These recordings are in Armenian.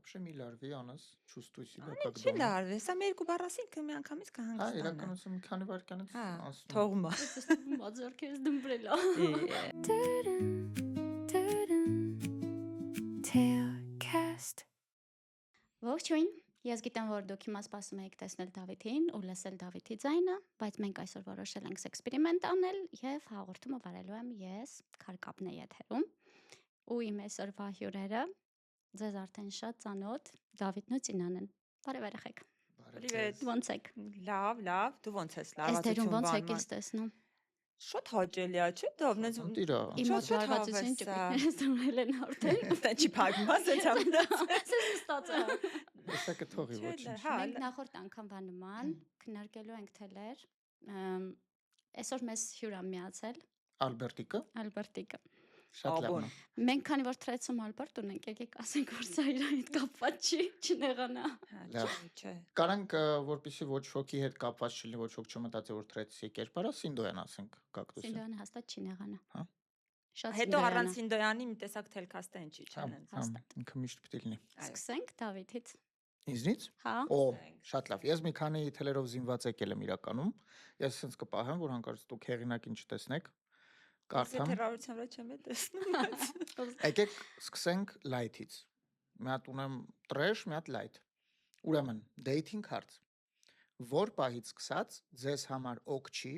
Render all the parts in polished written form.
Вообще մի լարվի անես, чувствуй себя Այ как չի дома։ լարվի, սա մեր երկու բառասինքը մի անգամից Հա, կհանգստանա։ իրականություն մի քանի վայրկյանից Հա, անցնում է։ թողում է։ Ստվում աջարքերս դմբրելա։ Tailcast. Ողջույն, ես գիտեմ, որ դուք հիմա սպասում եք տեսնել Դավիթին ու լսել Դավիթի ձայնը, բայց մենք այսօր որոշել ենք էքսպերիմենտ անել եւ հաղորդումը վարելու եմ ես, Քարկապն է եթերում։ Ու իմ այսօրվա հյուրերը ձեզ արդեն շատ ծանոթ Դավիթն ու Ծինանեն։ Բարև երեխեք։ Պրիվետ։ Ոնց եք։ Լավ, դու ոնց ես, Այս դերում լարվածություն ոնց եք բանման։ ինձ տեսնում։ Շատ հաճելի է, չէ՞, դովնես Ընտիրա։ Իմ մոտ Շատ լարվածություն հավես է։ ճկիկներս դրել են արդեն։ Դա չի փակվում, ասես ամենից։ Սես ստացա։ Հեսա կթողի Չէ, ոչինչ։ հա, Մենք նախորդ անգամվա նման քննարկելու ենք թելեր։ Այսօր մեզ հյուր ա միացել Ալբերտիկը Ալբերտիկը։ շատ լավն է։ Մենք քանի որ թրեցում Ալբերտ ունենք, եկեք ասենք որ սա իր հետ կապված չի, չնեղանա։ Լավ։ Չէ։ Կարանք որպեսի ոչ ոքի հետ կապված չլինի, ոչ ոք չմտածի որ թրեցի կերպարա Սինդոյան ասենք կակտուսը։ Սինդոյանը հաստատ չի նեղանա։ Հա։ Շատ Հետո առանց Սինդոյանի մի տեսակ թելքաստեն չի, Հա, չեն։ հա, ինքը միշտ պետք է լինի։ Սկսենք Դավիթից։ Ինձնից։ Հա։ Օ, շատ լավ։ Ես մի քանի թելերով զինված եկել եմ իրականում։ Ես sense կպահեմ, որ հանկարծ դուք հեղինակին չտեսնեք։ Կարդամ։ Թերավորության վրա չեմ տեսնում։ Եկեք սկսենք light-ից։ Մի հատ ունեմ trash, մի հատ light։ Ուրեմն, dating հարց։ Որ պահից սկսած ձեզ համար օգ չի,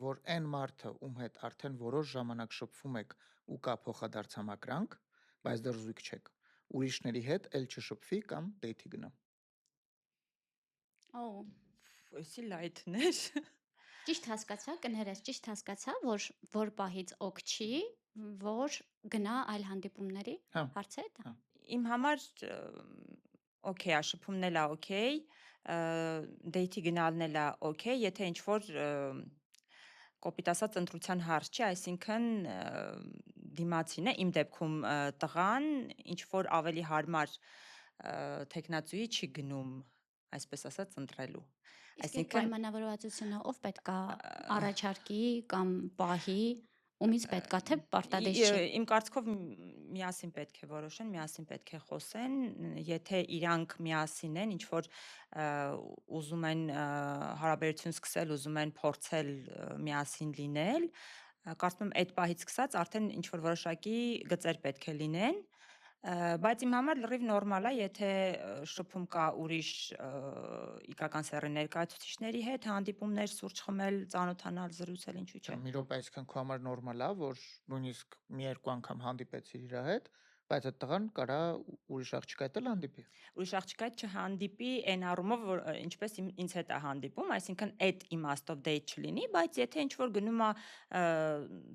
որ այն մարդը, ում հետ արդեն որոշ ժամանակ շփվում եք ու կա փոխադարձամակրանք, բայց դեռ զույգ չեք, ուրիշների հետ էլ չշփվի կամ date-ի գնա։ Օ, Էսի լայթներ։ ճիշտ հասկացա, կներես, ճիշտ հասկացա, որ պահից օգ չի, որ գնա այլ հանդիպումների։ Հա։ Հարց է դա։ Իմ համար օքեյ է, շփումն էլ է օքեյ, դեյթի գնալն էլ է օքեյ, եթե ինչ որ կոպիտ ասած ընտրության հարց չի, այսինքն դիմացին է, իմ դեպքում տղան ինչ որ ավելի հարմար տեխնացուի չի գնում, այսպես ասած ընտրելու։ Իսկ պայմանավորվածությունը ով պետք է առաջարկի կամ պահի, ումից պետք է թե պարտադիր չի։ Իմ կարծիքով միասին պետք է որոշեն, միասին պետք է խոսեն, եթե իրանք միասին են, ինչ որ ուզում են հարաբերություն սկսել, ուզում են փորձել միասին լինել, կարծում եմ այդ պահից սկսած արդեն ինչ որ որոշակի գծեր պետք է լինեն, բայց իմ համար լրիվ նորմալ է, եթե շփում կա ուրիշ իգական սեռի ներկայացուցիչների հետ, հանդիպումներ, սուրճ խմել, ծանոթանալ, զրուցել, ինչու՞ չէ։ Մի րոպե, այսքան քո համար նորմալ է, որ նույնիսկ մի երկու անգամ հանդիպեցիր իր հետ, բայց այդ տղան կարա ուրիշ աղջկա հետ էլ հանդիպի։ Ուրիշ աղջկա հետ չհանդիպի այն առումով, որ ինչպես ինձ հետ է հանդիպում, այսինքն այդ իմաստով date չլինի, բայց եթե ինչ որ գնում է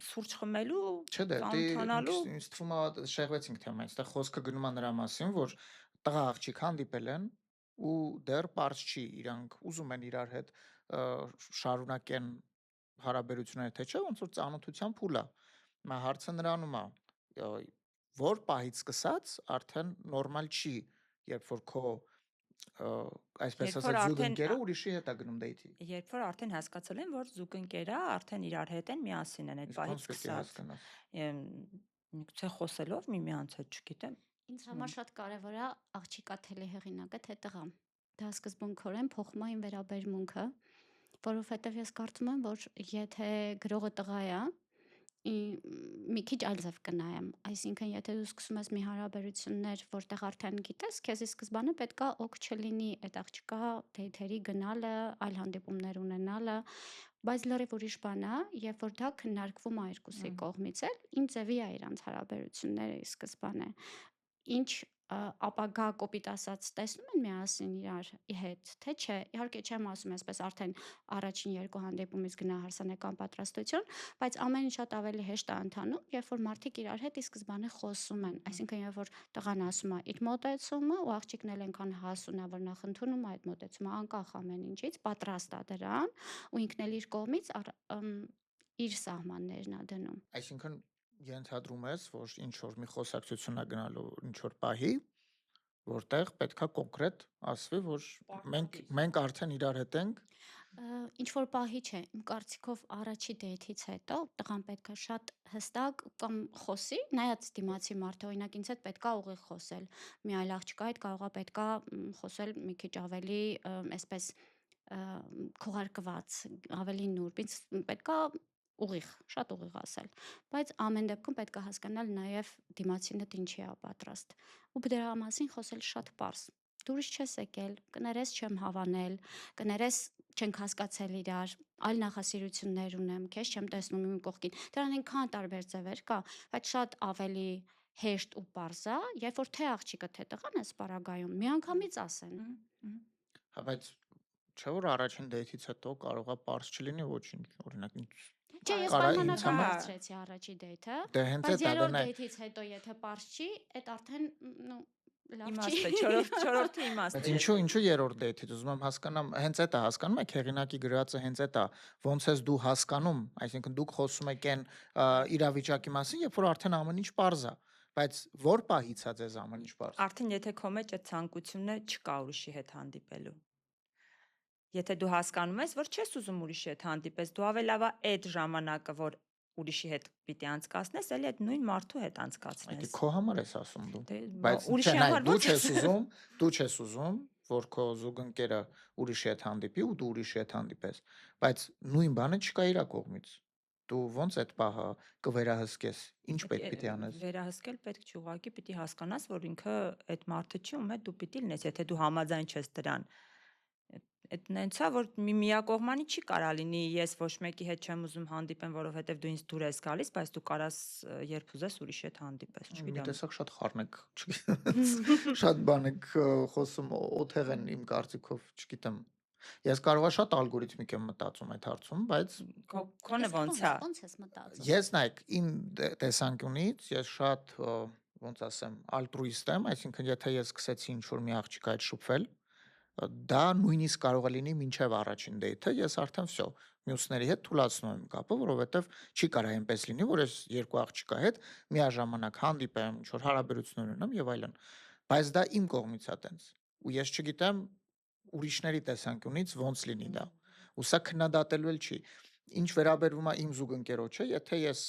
սուրճ խմելու, Չէ, դե ծանոթանալու, ինձ թվում է շեղվեցինք թեման, այստեղ խոսքը գնում է նրա մասին, որ տղա աղջիկ հանդիպել են ու դեռ པարզ չի իրանք ուզում են իրար հետ շարունակեն հարաբերությունները թե չէ, ոնց որ ծանոթության փուլ է։ Մա հարցը նրանում է, որ պահից սկսած արդեն նորմալ չի, երբ որ քո այսպես ասած զուգընկերը ուրիշի հետ է գնում date-ի։ երբ որ արդեն հասկացել են, որ զուգընկերա արդեն իրար հետ են, միասին են այդ պահից սկսած։ Միգուցե խոսելով միմյանց հետ, չգիտեմ։ Ինձ համար շատ կարևոր է աղջիկա թելի հեղինակը թե տղա։ Դա սկզբունքորեն փոխում է իմ վերաբերմունքը, որովհետև ես կարծում եմ, որ եթե գրողը տղա է, մի քիչ այլ ձև կնայեմ, այսինքն եթե դու սկսում ես մի հարաբերություններ, որտեղ արդեն գիտես, քեզի սկզբանը պետքա օգ չլինի այդ աղջկա դեյթերի գնալը, այլ հանդիպումներ ունենալը, բայց լրիվ ուրիշ բան է, երբ որ դա քննարկվում է երկուսի կողմից էլ, ինչ ձևի է իրանց հարաբերությունները սկզբանը, ինչ ապագա կոպիտ ասած տեսնում են միասին իրար հետ, թե չէ, իհարկե չեմ ասում այսպես արդեն առաջին երկու հանդիպումից գնահարսանեկան պատրաստություն, բայց ամեն ինչ շատ ավելի հեշտ է ընթանում, երբ որ մարդիկ իրար հետ ի սկզբանե խոսում են, այսինքն երբ որ տղան ասում է իր մոտեցումը ու աղջիկն էլ այնքան հասուն է, որ նախ ընդունում է այդ մոտեցումը, անկախ ամեն ինչից, պատրաստ է դրան ու ինքն էլ իր կողմից իր սահմաններն է դնում։ Այսինքն ենթադրում ես, որ ինչ որ մի խոսակցություն է գնալու ինչ որ պահի, որտեղ պետքա կոնկրետ ասվի, որ մենք արդեն իրար հետ ենք։ Ինչ որ պահի չէ, իմ կարծիքով առաջի դեյթից հետո տղան պետքա շատ հստակ կամ խոսի, նայած դիմացի մարդը, օրինակ ինձ հետ պետքա ուղիղ խոսել։ Մի այլ աղջկա հետ կարողա պետքա խոսել մի քիչ ավելի այսպես քողարկված, ավելի նուրբ։ Ինձ պետքա ուղիղ, շատ ուղիղ ասել, բայց ամեն դեպքում պետքա հասկանալ նաև դիմացինդ ինչի է պատրաստ։ Ու դրա մասին խոսել շատ པարզ։ Դու ուրիշ չես եկել, կներես չեմ հավանել, կներես չենք հասկացել իրար, այլ նախասիրություններ ունեմ, քեզ չեմ տեսնում իմ կողքին։ Դրան այնքան տարբեր ձևեր կա, բայց շատ ավելի հեշտ ու པարզ է, երբ որ թե աղջիկը թե տղան է սպարագայում, միանգամից ասեն։ Հա, բայց չէ որ առաջին դեյթից հետո կարողա པարզ չլինի ոչինչ, օրինակ ինչ Չէ, ես կարա ինձ պայմանական համար բարձրեցի առաջի դեյթը, դե հենց բայց էդ է, երրորդ դե դեյթից հետո եթե པարզ չի, այդ արդեն լավ չի։ Իմաստը, չորրորդը իմաստը։ Բայց ինչու երրորդ դեյթից ուզում եմ հասկանամ, հենց էդ է հասկանում եք, հեղինակի գրածը հենց էդ է, ոնց ես դու հասկանում, այսինքն դուք խոսում եք այն իրավիճակի մասին, երբ որ արդեն ամեն ինչ པարզ է, բայց որ պահից է ձեզ ամեն ինչ པարզ։ Արդեն եթե քո մեջ այդ ցանկությունը չկա ուրիշի հետ հանդիպելու։ Եթե դու հասկանում ես, որ չես ուզում ուրիշի հետ հանդիպես, դու ավելի լավ է այդ ժամանակը, որ ուրիշի հետ պիտի անցկացնես, էլի այդ նույն մարդու հետ Այդ անցկացնես։ քո համար ես ասում դու։ Դե Բայց ուրիշի չէ, նայ, համար դու ո՞նց չես ուզում, որ քո զուգընկերը ուրիշի հետ հանդիպի ու դու ուրիշի հետ հանդիպես, բայց նույն բանը չկա իր կողմից։ Դու ոնց այդ պահը կվերահսկես, ինչ պետք պիտի անես։ Վերահսկել պետք չի, ուղղակի պիտի հասկանաս, որ ինքը այդ մարդը չի, ում հետ դու պիտի լինես, եթե դու համաձայն չես դրան։ Այդ նենց է, որ միակողմանի չի կարա լինի, ես ոչ մեկի հետ չեմ ուզում հանդիպեմ, որովհետև դու ինձ դուր ես գալիս, բայց դու կարաս երբ ուզես ուրիշի հետ հանդիպես, Մի չգիտեմ։ տեսակ շատ խառնեք, շատ բան եք խոսում, օթեղ են իմ կարծիքով, չգիտեմ։ Ես կարողա շատ ալգորիթմիկ եմ մտածում այդ հարցում, բայց Քոնը ոնց է։ Ոնց ես մտածում։ ես նայեք, իմ տեսանկյունից ես շատ ոնց ասեմ, ալտրուիստ եմ, այսինքն եթե ես սկսեցի ինչ-որ մի աղջիկա հետ շփվել, դա նույնիսկ կարող է լինի մինչև առաջին դեյթը, ես արդեն վсё, մյուսների հետ թուլացնում եմ կապը, որովհետև չի կարա այնպես լինի, որ ես երկու աղջիկա հետ միաժամանակ հանդիպեմ, ինչ-որ հարաբերություններ ունեմ եւ այլն։ Բայց դա իմ կողմից է տենց։ Ու ես չգիտեմ ուրիշների տեսանկյունից ոնց լինի դա։ Ու սա քննադատելու էլ չի։ Ինչ վերաբերվում է իմ զուգընկերոջը, եթե ես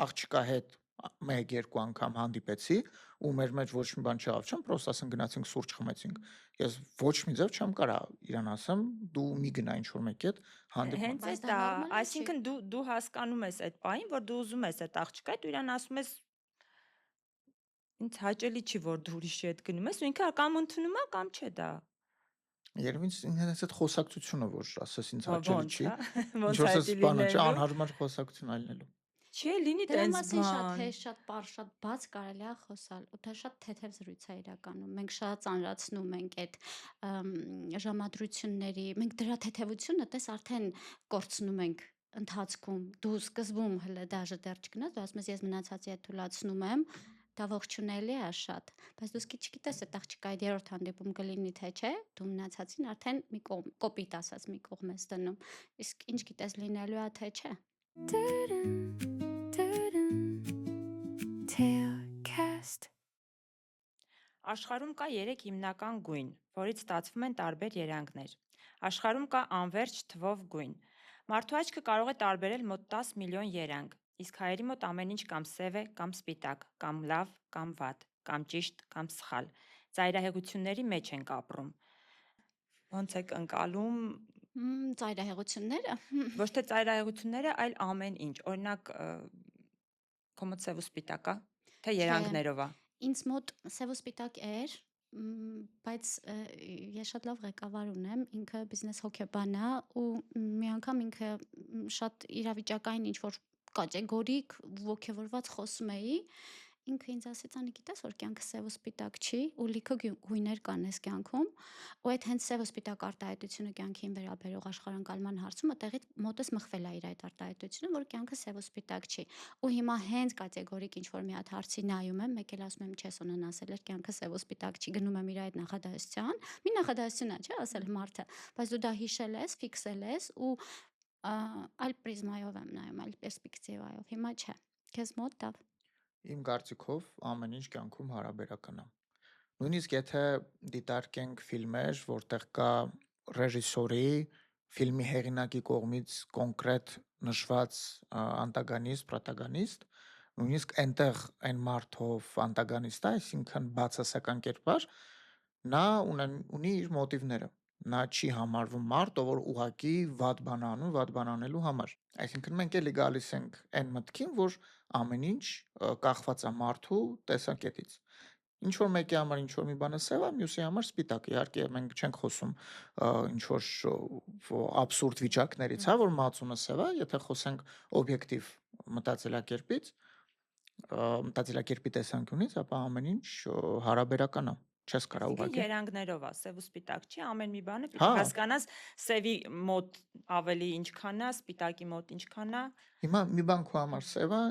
աղջիկա հետ 1-2 անգամ հանդիպեցի ու մեր մեջ ոչ մի բան չեղավ, չեմ պրոստը ասեն գնացինք սուրճ խմեցինք։ Ես ոչ մի ձև չեմ կարա իրան ասեմ, դու մի գնա ինչ-որ մեկի հետ հանդիպում։ Հենց Բայց այդ դա է, նորմալ է, չի։ այսինքն դու հասկանում ես այդ պահին, որ դու ուզում ես այդ աղջկա, դու իրան ասում ես ինձ հաճելի չի, որ դու ուրիշի հետ գնում ես, ու ինքը կամ ընդունում է, կամ չէ դա։ Երևի ինձ այդ խոսակցությունը որ ասես ինձ հաճելի Ոնց չի։ է, Ինչ ոնց որ է ասես դա բանը չէ, լինելու։ անհարմար խոսակցություն այլնելու։ Չէ, լինի Դրա տենց մասին շատ բան։ հեշտ, շատ པարզ, շատ բաց կարելի է խոսալ, ու դա շատ թեթև զրույց է իրականում։ Մենք շատ ծանրացնում ենք այդ ժամադրությունների, մենք դրա թեթևությունը տես արդեն կորցնում ենք ընթացքում։ Դու սկզբում հələ դաժե դեռ չգնաս, դու ասում ես ես մնացածի հետ թույլացնում եմ, դա ողջունելի է շատ, բայց դու չգիտես այդ աղջիկա այդ երրորդ հանդիպում կլինի թե չէ, դու մնացածին արդեն մի կողմ, կոպիտ ասած մի կողմ ես դնում։ Իսկ ինչ գիտես լինելու է թե չէ։ Tailcast. Աշխարհում կա 3 հիմնական գույն, որից ստացվում են տարբեր երանգներ։ Աշխարհում կա անվերջ թվով գույն։ Մարդու աչքը կարող է տարբերել մոտ 10 միլիոն երանգ, իսկ հայերի մոտ ամեն ինչ կամ սև է, կամ սպիտակ, կամ լավ, կամ վատ, կամ ճիշտ, կամ սխալ։ Ծայրահեղությունների մեջ ենք ապրում։ Ոնց եք ընկալում Ծայրահեղությունները։ ոչ թե ծայրահեղությունները, այլ ամեն ինչ։ Օրինակ, քո մոտ սև ու սպիտակ է, թե երանգներով է։ Ինձ մոտ սև ու սպիտակ էր, բայց ես շատ լավ ղեկավար ունեմ, ինքը բիզնես հոգեբան է ու մի անգամ ինքը շատ իրավիճակային ինչ որ կատեգորիկ ոգևորված խոսում էի, ինքը ինձ ասեց, անի գիտես որ կյանքը սև ու սպիտակ չի ու լիքը գույներ կան այս կյանքում, ու այդ հենց սև ու սպիտակ արտահայտությունը կյանքին վերաբերող աշխարհընկալման հարցում այդտեղից մոտս մխվել է իր այդ արտահայտությունը, որ կյանքը սև ու սպիտակ չի։ Ու հիմա հենց կատեգորիկ ինչ որ մի հատ հարցի նայում եմ, մեկ էլ ասում եմ, չէ, Սոնան ասել էր կյանքը սև ու սպիտակ չի, գնում եմ իր այդ նախադասության, մի նախադասություն է, չէ, ասել մարդը, բայց դու դա հիշել ես, ֆիքսել ես ու այլ պրիզմայով եմ նայում, այլ պերսպեկտիվայով։ Հիմա չէ։ Քեզ մոտ դա Իմ կարծիքով ամեն ինչ կյանքում հարաբերական է։ Նույնիսկ եթե դիտարկենք ֆիլմեր, որտեղ կա ռեժիսորի, ֆիլմի հեղինակի կողմից կոնկրետ նշված անտագոնիստ, պրոտագոնիստ, նույնիսկ այնտեղ այն մարդով անտագոնիստ է, այսինքն բացասական կերպար, նա ունի իր մոտիվները։ Նա չի համարվում մարդ, ով որ ուղակի վատ բան անում, վատ բան անելու համար։ Այսինքն մենք էլի գալիս ենք այն մտքին, որ ամեն ինչ կախված է մարդու տեսակետից։ Ինչ որ մեկի համար ինչ որ մի բանը սև է, մյուսի համար սպիտակ։ Իհարկե մենք չենք խոսում ինչ որ աբսուրդ վիճակներից, հա, որ մածունը սև է, եթե խոսենք օբյեկտիվ մտածելակերպից, մտածելակերպի տեսանկյունից, ապա ամեն ինչ հարաբերական է։ Չես կարա Այսինքն ուղղակի։ երանգներով է, սև ու սպիտակ չի, ամեն մի բանը պիտի Հա, հասկանաս, սևի մոտ ավելի ինչքան է, սպիտակի մոտ ինչքան է, հիմա մի բան քո համար սև է,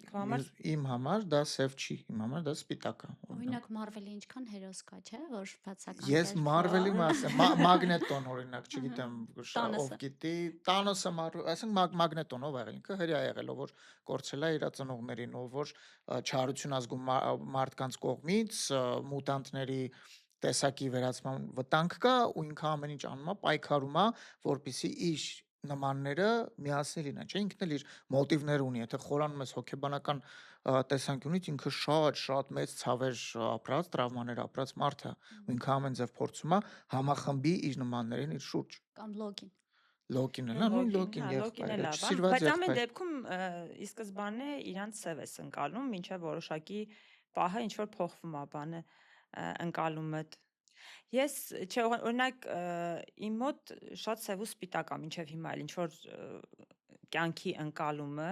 քո համար իմ համար դա սև չի, իմ համար դա սպիտակ է, օրինակ։ Օրինակ Marvel-ի ինչքան հերոս կա, չէ, որ բացական Ես Marvel-ի կերպով մասը, Մագնետոն օրինակ, չգիտեմ, ով Տանոսը։ գիտի, Տանոսը այսինքն Մագնետոն ով եղել, ինքը հրյա եղել, ով որ կորցրել է իր ծնողներին, ով որ չարություն ազգում մարդկանց կողմից, մուտանտների տեսակի վերացման վտանգ կա ու ինքը ամեն ինչ անում է, պայքարում է, որպեսզի իր նմանները միասին լինեն, չէ, ինքն էլ իր մոտիվներ ունի, եթե խորանում ես հոգեբանական տեսանկյունից ինքը շատ մեծ ցավեր ապրած, տրավմաներ ապրած մարդ է, ու ինքը ամեն ձև փորձում է համախմբի իր նմաններին իր շուրջ։ կամ Loki-ն։ Լոկին էլ, նույն Լոկին լոկին էլ եղբայրը, լավ, չսիրված բայց ամեն եղբայր։ դեպքում ի սկզբանե իրանց սև ես ընկալում, մինչև որոշակի պահը ինչ որ փոխվում է բանը ընկալումդ։ Ես չէ, օրինակ իմ մոտ շատ սև ու սպիտակ է մինչև հիմա էլ ինչ որ կյանքի ընկալումը,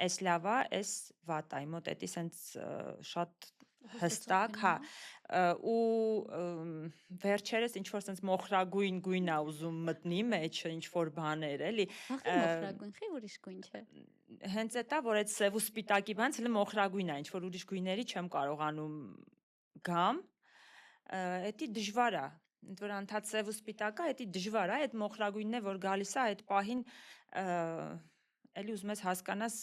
էս լավ է, էս վատ է, իմ մոտ էդի սենց շատ հստակ, հա, ու վերջերս ինչ որ սենց մոխրագույն գույն է ուզում մտնի մեջ, ինչ որ բաներ, էլի։ Ախի մոխրագույն, խի ուրիշ գույն չէ։ Հենց էտա, որ այդ սև ու սպիտակի բանից հələ մոխրագույն է, ինչ որ ուրիշ գույների չեմ կարողանում գամ։ Էդի դժվար է, ընդ որ անդադ սև ու սպիտակը, էդի դժվար է, այդ մոխրագույնն է, որ գալիս է այդ պահին, էլի ուզում ես հասկանաս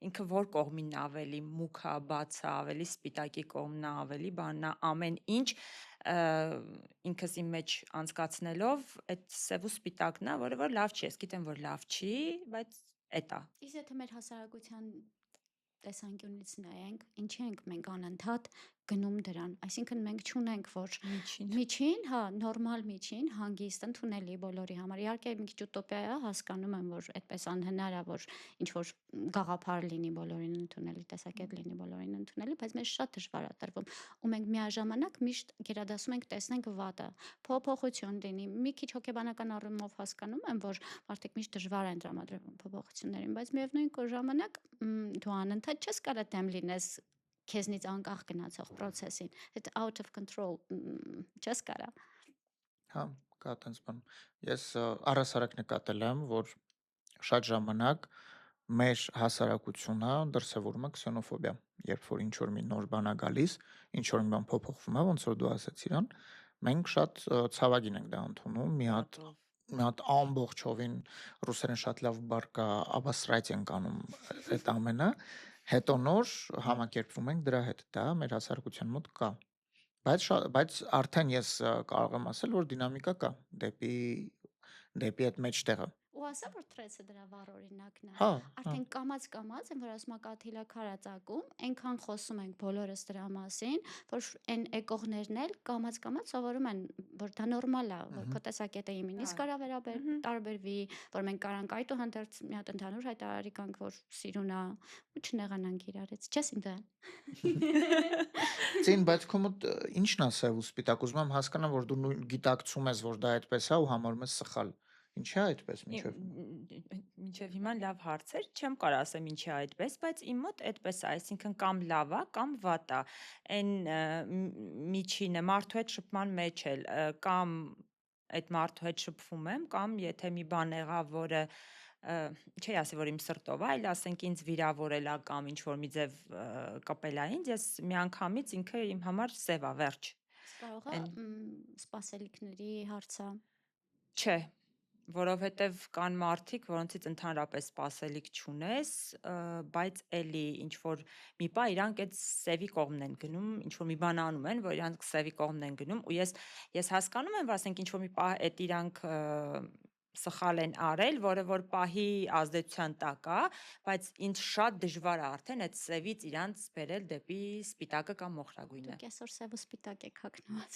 ինքը որ կողմին է ավելի մուք է, բաց է, ավելի սպիտակի կողմն է, ավելի բանն է, ամեն ինչ ինքս իմ մեջ անցկացնելով, այդ սև ու սպիտակն է, որը որ լավ չի, ես գիտեմ, որ լավ չի, բայց էտա։ Իսկ եթե մեր հասարակության տեսանկյունից նայենք, ինչի ենք մենք անընդհատ գնում դրան, այսինքն մենք չունենք, որ միջին, հա, նորմալ միջին, հանգիստ, ընդունելի բոլորի համար։ Իհարկե մի քիչ ուտոպիա է, հասկանում եմ, որ այդպես անհնար է, որ ինչ որ գաղափար լինի բոլորին ընդունելի, տեսակետ լինի բոլորին ընդունելի, բայց մեզ շատ դժվար է տրվում։ Ու մենք միաժամանակ միշտ գերադասում ենք տեսնենք վատը, փոփոխություն լինի։ Մի քիչ հոգեբանական առումով հասկանում եմ, որ մարդիկ միշտ դժվար են տրամադրվում փոփոխություններին, բայց միևնույն ժամանակ դու անընդհատ չես կարող դեմ լինես քեզնից անկախ գնացող process-ին, այդ out of control չես կարա։ Հա, կա տենց բան։ Ես առհասարակ նկատել եմ, որ շատ ժամանակ մեր հասարակությունը դրսևորում է քսենոֆոբիա, երբ որ ինչ որ մի նոր բան է գալիս, ինչ որ մի բան փոփոխվում է, ոնց որ դու ասացիր, մենք շատ ցավագին ենք դա ընդունում, մի հատ ամբողջովին ռուսերեն շատ լավ բառ կա, abstract ենք անում այդ ամենը, հետո նոր համակերպվում ենք դրա հետ, դա մեր հասարակության մոտ կա։ Բայց արդեն ես կարող եմ ասել, որ դինամիկա կա դեպի այդ մեջտեղը։ Ու ասա, որ թրեսը դրա վառ օրինակն է։ Հա, Արդեն կամած են, որ ասում կաթիլա քարածակում, այնքան խոսում ենք բոլորս դրա մասին, որ այն եկողներն էլ կամած սովորում են, որ դա նորմալ է, որ քո տեսակետը իմինից կարա տարբերվի, որ մենք կարանք այդուհանդերձ մի հատ ընդհանուր հայտարարի կանք, որ սիրուն է ու չնեղանանք իրարից։ Չես ինձ։ Ծին, բայց քո մոտ ի՞նչն է սև ու սպիտակ, ուզում եմ հասկանամ, որ դու գիտակցում ես, որ դա այդպես է ու համարում ես սխալ։ Ինչի՞ է այդպես մինչև հիմա լավ հարց էր, չեմ կարող ասեմ ինչի է այդպես, բայց իմ մոտ այդպես է, այսինքն կամ լավ է, կամ վատ է։ Այն միջինը մարդու հետ շփման մեջ էլ կամ այդ մարդու հետ շփվում եմ, կամ եթե մի բան եղավ, որը չի ասի, որ իմ սրտով է, այլ ասենք ինձ վիրավորել է կամ ինչ որ մի ձև կապել է ինձ, ես միանգամից ինքը իմ համար սև է, վերջ։ Կարող է սպասելիքների հարցը։ Չէ, որովհետև կան մարդիկ, որոնցից ընդհանրապես սպասելիք չունես, բայց էլի ինչ որ մի բա իրանք այդ սևի կողմն են գնում, ինչ որ մի բան անում են, որ իրանք սևի կողմն են գնում ու ես հասկանում եմ, որ ասենք ինչ որ մի բա այդ իրանք սխալ են արել, որը որ պահի ազդեցության տակ է, բայց ինձ շատ դժվար է արդեն այդ սևից իրանց բերել դեպի սպիտակը կամ մոխրագույնը։ Դուք այսօր սև ու սպիտակ եք հագնված։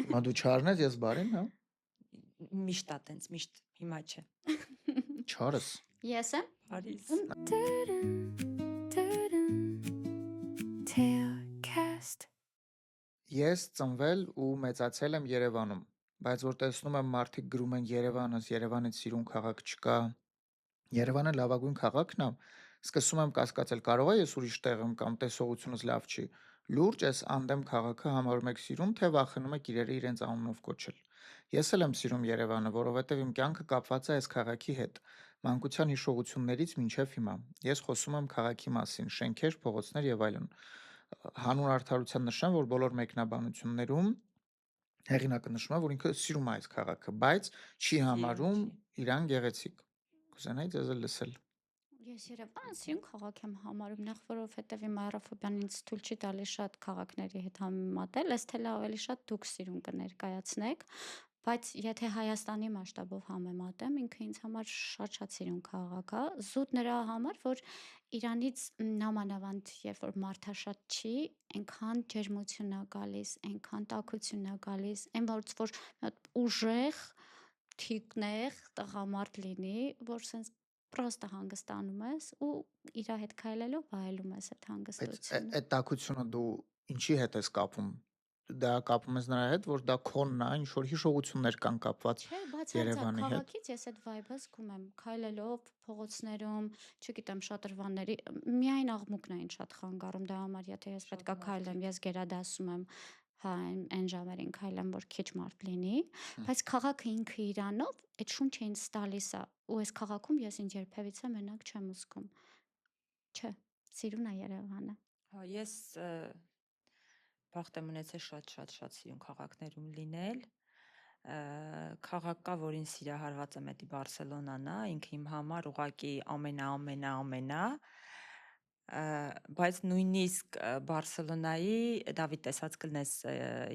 Մա դու չառնես, ես բարին, հա։ Միշտ է տենց, միշտ, հիմա չէ։ Չարս։ Ես եմ։ Փարիզ։ Tailcast. Ես ծնվել ու մեծացել եմ Երևանում, բայց որ տեսնում եմ մարդիկ գրում են Երևանից սիրուն քաղաք չկա։ Երևանը լավագույն քաղաքն է, սկսում եմ կասկածել, կարող է ես ուրիշ տեղ եմ կամ տեսողությունս լավ չի։ Լուրջ այս անդեմ քաղաքը համարում եք սիրուն, թե վախենում եք իրերը իրենց անունով կոչել։ Ես էլ եմ սիրում Երևանը, որովհետև իմ կյանքը կապված է այս քաղաքի հետ։ Մանկության հիշողություններից մինչև հիմա։ Ես խոսում եմ քաղաքի մասին, շենքեր, փողոցներ եւ այլն։ Հանուն արդարության նշեմ, որ բոլոր մեկնաբանություններում հեղինակը նշում է, որ ինքը սիրում է այս քաղաքը, բայց չի համարում իրան գեղեցիկ։ Կուզենայի ձեզ էլ լսել։ Ես Երևանը սիրուն քաղաք եմ համարում, նախ որովհետև իմ այռոֆոբիան ինձ թույլ չի տալիս շատ քաղաքների հետ համեմատել, ըստ էլ ավելի շատ դուք սիրուն կներկայացնեք, բայց եթե Հայաստանի մասշտաբով համեմատեմ, ինքը ինձ համար շատ սիրուն քաղաք է, զուտ նրա համար, որ Իրանից նամանավանդ, երբ որ մարդաշատ չի, այնքան ջերմություն է գալիս, այնքան տաքություն է գալիս, այն որից որ մի հատ ուժեղ, թիկնեղ տղամարդ լինի, որ սենց պրոստը հանգստանում ես ու իր հետ քայլելով վայելում ես այդ Բայց հանգստությունը։ այդ տաքությունը դու ինչի հետ ես կապում։ Դա կապում ես նրա հետ, որ դա քոնն է, ինչ որ հիշողություններ կան կապված Չէ, բացարձակ Երևանի հետ։ քաղաքից ես այդ վայբը զգում եմ, քայլելով փողոցներում, չգիտեմ, շատրվանների, միայն աղմուկն է ինձ շատ խանգարում, դա համար, եթե ես պետքա քայլեմ, ես գերադասում եմ, հա, այն ժամերին քայլեմ, որ քիչ մարդ լինի, բայց քաղաքը ինքը իրանով այդ շունչը ինձ տալիս է, ու այս քաղաքում ես ինձ երբևիցե մենակ չեմ զգում։ Չէ, սիրուն է Երևանը։ Հա, ես բախտ եմ ունեցել շատ սիրուն քաղաքներում լինել։ Քաղաք կա, որին սիրահարված եմ, էդի Բարսելոնան է, ինքը իմ համար ուղղակի ամենա, բայց նույնիսկ Բարսելոնայի Դավիթ տեսած կլնես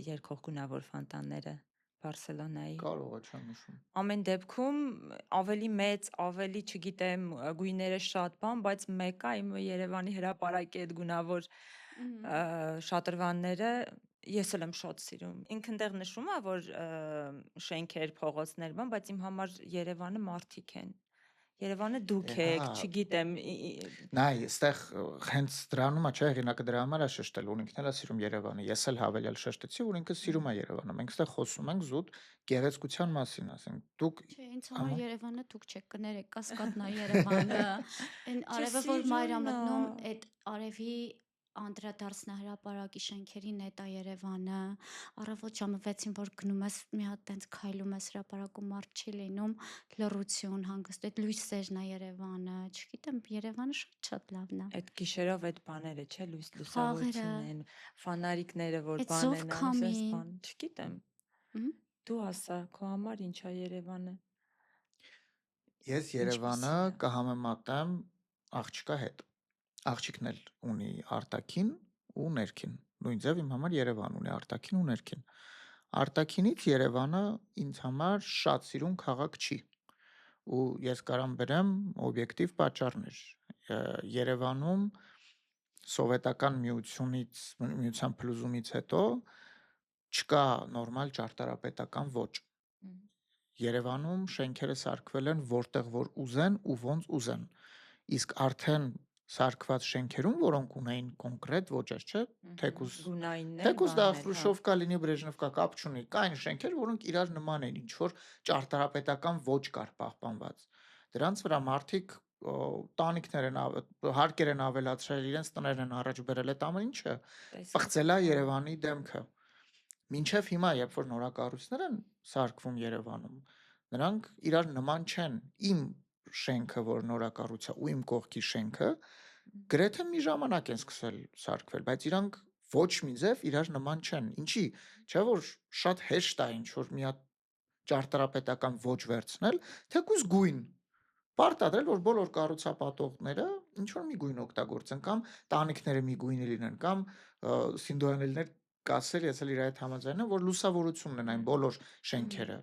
երկող գունավոր ֆոնտանները Բարսելոնայի։ Կարող է չեմ նշում։ Ամեն դեպքում ավելի մեծ, ավելի, չգիտեմ, գույները շատ բան, բայց մեկը իմ Երևանի հրապարակի այդ գունավոր շատրվանները ես էլ եմ շատ սիրում։ Ինքն դեռ նշում է, որ շենքեր, փողոցներ, բան, բայց իմ համար Երևանը մարդիկ են։ Երևանը դուք եք, չգիտեմ։ Նայ, այստեղ հենց դրանում է, չէ, հեղինակը դրա համար է շեշտել, որ ինքն էլ է սիրում Երևանը։ Ես էլ հավելյալ շեշտեցի, որ ինքը սիրում է Երևանը։ Մենք այստեղ խոսում ենք զուտ գեղեցկության մասին, ասենք։ Դուք Չէ, ինձ համար Երևանը դուք չեք կներեք, Կասկադն է Երևանը։ Այն արևը, որ մայր է մտնում, այդ արևի անդրադարձնահրապարակի շենքերին էդ է Երևանը։ Առավոտ ժամը 6-ին որ գնում ես, մի հատ տենց քայլում ես հրապարակում, մարդ չի լինում, լռություն, հանգիստ, այդ լույսերն է Երևանը։ Չգիտեմ, Երևանը շատ լավն է։ Այդ գիշերով այդ բաները, չէ, լուսավորությունն են, ֆանարիկները, որ Այդ բան են, զովքամին։ բան, չգիտեմ։ Դու ասա, քո համար ինչ է Երևանը։ Ես Երևանը կհամեմատեմ աղջկա հետ։ Աղջիկն էլ ունի արտաքին ու ներքին։ Նույն ձև իմ համար Երևան ունի արտաքին ու ներքին։ Արտաքինից Երևանը ինձ համար շատ սիրուն քաղաք չի։ Ու ես կարամ բերեմ օբյեկտիվ պատճառներ։ Երևանում սովետական միության փլուզումից հետո չկա նորմալ ճարտարապետական ոճ։ Երևանում շենքերը սարքվել են որտեղ որ ուզեն ու ոնց ուզեն։ Իսկ արդեն սարքված շենքերում, որոնք ունեին կոնկրետ ոճեր, չէ՞, թեկուզ դա Խրուշովկա լինի, Բրեժնևկա կապ չունի, կային շենքեր, որոնք իրար նման էին, ինչ որ ճարտարապետական ոճ կար պահպանված։ Դրանց վրա մարդիկ տանիքներ են, հարկեր են ավելացրել, իրենց տներն են առաջ բերել, այդ ամեն ինչը պղծել է Երևանի դեմքը։ Մինչև հիմա, երբ որ նորակառույցներ են սարքվում Երևանում, նրանք իրար նման չեն։ Իմ շենքը, որ նորակառույց է, ու իմ կողքի շենքը գրեթե մի ժամանակ են սկսել սարքվել, բայց իրանք ոչ մի ձև իրար նման չեն։ Ինչի՞, չէ՞ որ շատ հեշտ է ինչ որ մի հատ ճարտարապետական ոճ վերցնել, թեկուզ գույն պարտադրել, որ բոլոր կառուցապատողները ինչ որ մի գույն օգտագործեն կամ տանիքները մի գույնի լինեն կամ Սինդոյանելներ կասել, ես էլ իր հետ համաձայն եմ, որ լուսավորություն ունեն այն բոլոր շենքերը։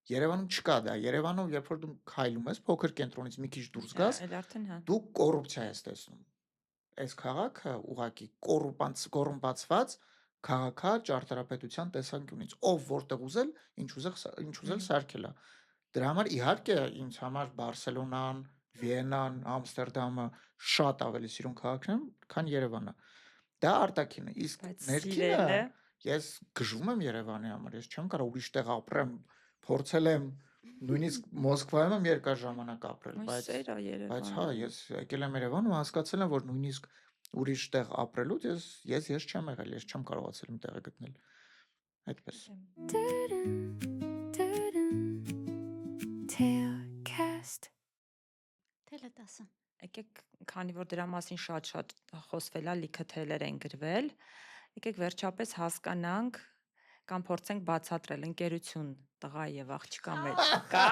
Երևանում չկա դա։ Երևանում երբ որ դու քայլում ես փոքր կենտրոնից մի քիչ դուրս գաս, Էլ արդեն հա։ դու կոռուպցիա ես տեսնում։ Այս քաղաքը ուղղակի կոռումպացված քաղաք է ճարտարապետության տեսանկյունից։ Ով որտեղ ուզել, ինչ ուզել սարքել է։ Դրա համար իհարկե ինձ համար Բարսելոնան, Վիեննան, Ամստերդամը շատ ավելի սիրուն քաղաքներ են, քան Երևանը։ Դա արտաքինը, իսկ Բայց ներքինը սիրելը ես գժվում եմ Երևանի համար, ես չեմ կարող ուրիշ տեղ ապրեմ, փորձել եմ նույնիսկ Մոսկվայում եմ երկար ժամանակ ապրել, ու բայց սեր է բայց հա, Երևանը։ ես եկել եմ Երևան ու հասկացել եմ, որ նույնիսկ ուրիշ տեղ ապրելուց ես չեմ եղել, ես չեմ կարողացել իմ տեղը գտնել։ Այդպես։ Tailcast. Թելը 10։ Եկեք, քանի որ դրա մասին շատ խոսվել է, լիքը թելեր են գրվել, եկեք վերջապես հասկանանք կամ փորձենք բացատրել ընկերություն տղա եւ աղջկա մեջ կա,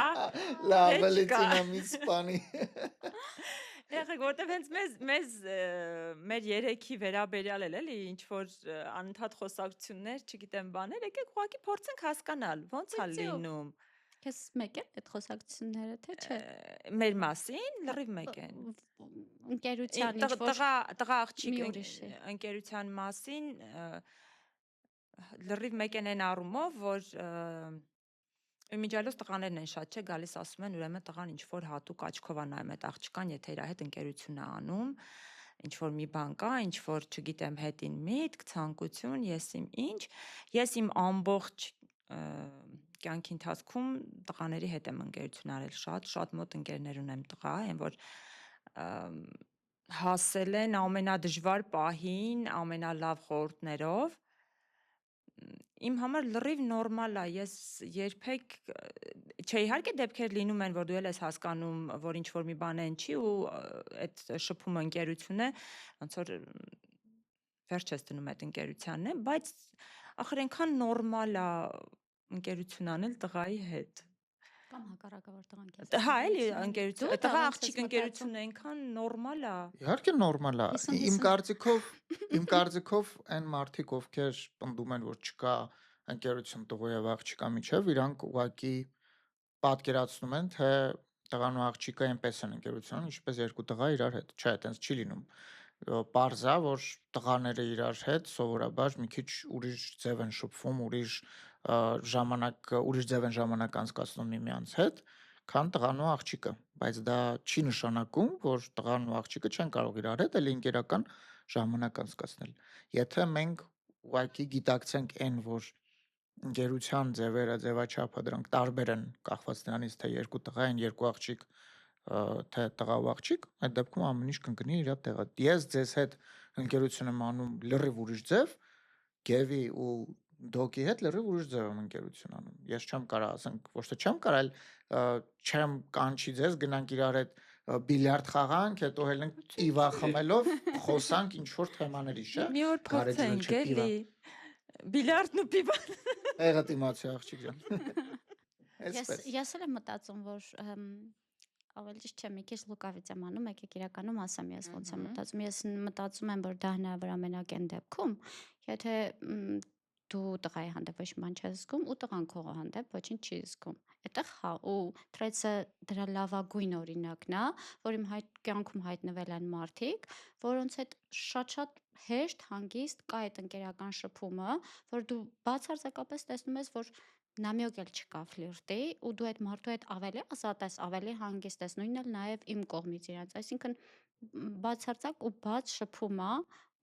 Լավ, թե չկա։ լեցինամից սպանի։ Եղեք, որտեվ հենց մեզ մեր երեքի վերաբերյալ էլի ինչ որ անընդհատ խոսակցություններ, չգիտեմ բաներ, եկեք ուղղակի փորձենք հասկանալ ոնց է լինում։ Քեզ մեկ է այդ խոսակցությունները, թե չէ։ Մեր մասին լրիվ մեկ են։ Ընկերության ինչ որ Տղա աղջիկ մի ուրիշի։ ընկերության մասին լրիվ մեկ են այն առումով, որ իմիջիալոց տղաներն են շատ չէ գալիս ասում են ուրեմն տղան ինչ որ հատուկ աչքով է նայում այդ աղջկան, եթե իր հետ ընկերություն է անում, ինչ որ մի բան կա, ինչ որ չգիտեմ հետին միտք, ցանկություն, ես իմ ամբողջ կյանքի ընթացքում տղաների հետ եմ ընկերություն արել, շատ մոտ ընկերներ ունեմ տղա, այն որ հասել են ամենադժվար պահին, ամենալավ խորհուրդներով իմ համար լրիվ նորմալ է, ես երբեք չէ իհարկե դեպքեր լինում են, որ դու ես հասկանում, որ ինչ որ մի բան են չի ու այդ շփումը ընկերություն է, ոնց որ վերջ ես դնում այդ ընկերությանն է, բայց ախր այնքան նորմալ է ընկերություն անել տղայի հետ։ Կամ հակառակը որ տղան քեզ։ Հա, էլի ընկերություն, տղա աղջիկ ընկերությունն այնքան նորմալ է։ Իհարկե նորմալ է։ Իմ կարծիքով այն մարդիկ, ովքեր պնդում են, որ չկա ընկերություն տղու եւ աղջկա միջև, իրանք ուղակի պատկերացնում են, թե տղան ու աղջիկը այնպես են ընկերություն, ինչպես երկու տղա իրար հետ։ Չէ, այտենց չի լինում։ Պարզ է, որ տղաները իրար հետ սովորաբար մի քիչ ուրիշ ձև են շփվում, ուրիշ ձև են ժամանակ անցկացնում միմյանց հետ, քան տղան ու աղջիկը, բայց դա չի նշանակում, որ տղան ու աղջիկը չեն կարող իրար հետ էլի ընկերական ժամանակ անցկացնել։ Եթե մենք ուղղակի գիտակցենք այն, որ ընկերության ձևերը, ձևաչափը դրանք տարբեր են կախված նրանից, թե երկու տղա են, երկու աղջիկ, թե տղա ու աղջիկ, այդ դեպքում ամեն ինչ կընկնի իր տեղը։ Ես ձեզ հետ ընկերություն եմ անում լրիվ ուրիշ ձև, Գևի ու Դոկի հետ լրիվ ուրիշ ձև եմ ընկերություն անում։ Ես չեմ կարող ասենք, ոչ թե չեմ կարող, չեմ կանչի ձեզ, գնանք իրար հետ բիլիարդ խաղանք, հետո հելնենք պիվա խմելով խոսանք ինչ որ թեմաների, չէ՞։ Մի օր փորձենք էլի։ Բիլիարդն ու պիվան։ Եղած իմացի աղջիկ ջան։ Ես էլ եմ մտածում, որ ավելի ճիշտ չէ, մի քիչ լուկավից եմ անում, եկեք իրականում ասեմ ես ոնց եմ մտածում։ Ես մտածում եմ, որ դա հնարավոր ամենակ այն դեպքում, եթե դու տղայի հանդեպ ոչ մի բան չես զգում ու տղան քո հանդեպ ոչինչ չի զգում։ Այդտեղ հա ու թրեյցը դրա լավագույն օրինակն է, որ իմ կյանքում հայտնվել են մարդիկ, որոնց հետ շատ հեշտ, հանգիստ կա այդ ընկերական շփումը, որ դու բացարձակապես տեսնում ես, որ նամյոկ էլ չկա ֆլիրտի ու դու այդ մարդու հետ ավելի ազատ ես, ավելի հանգիստ ես, նույնն էլ նաև իմ կողմից իրենց, այսինքն բացարձակ ու բաց շփում է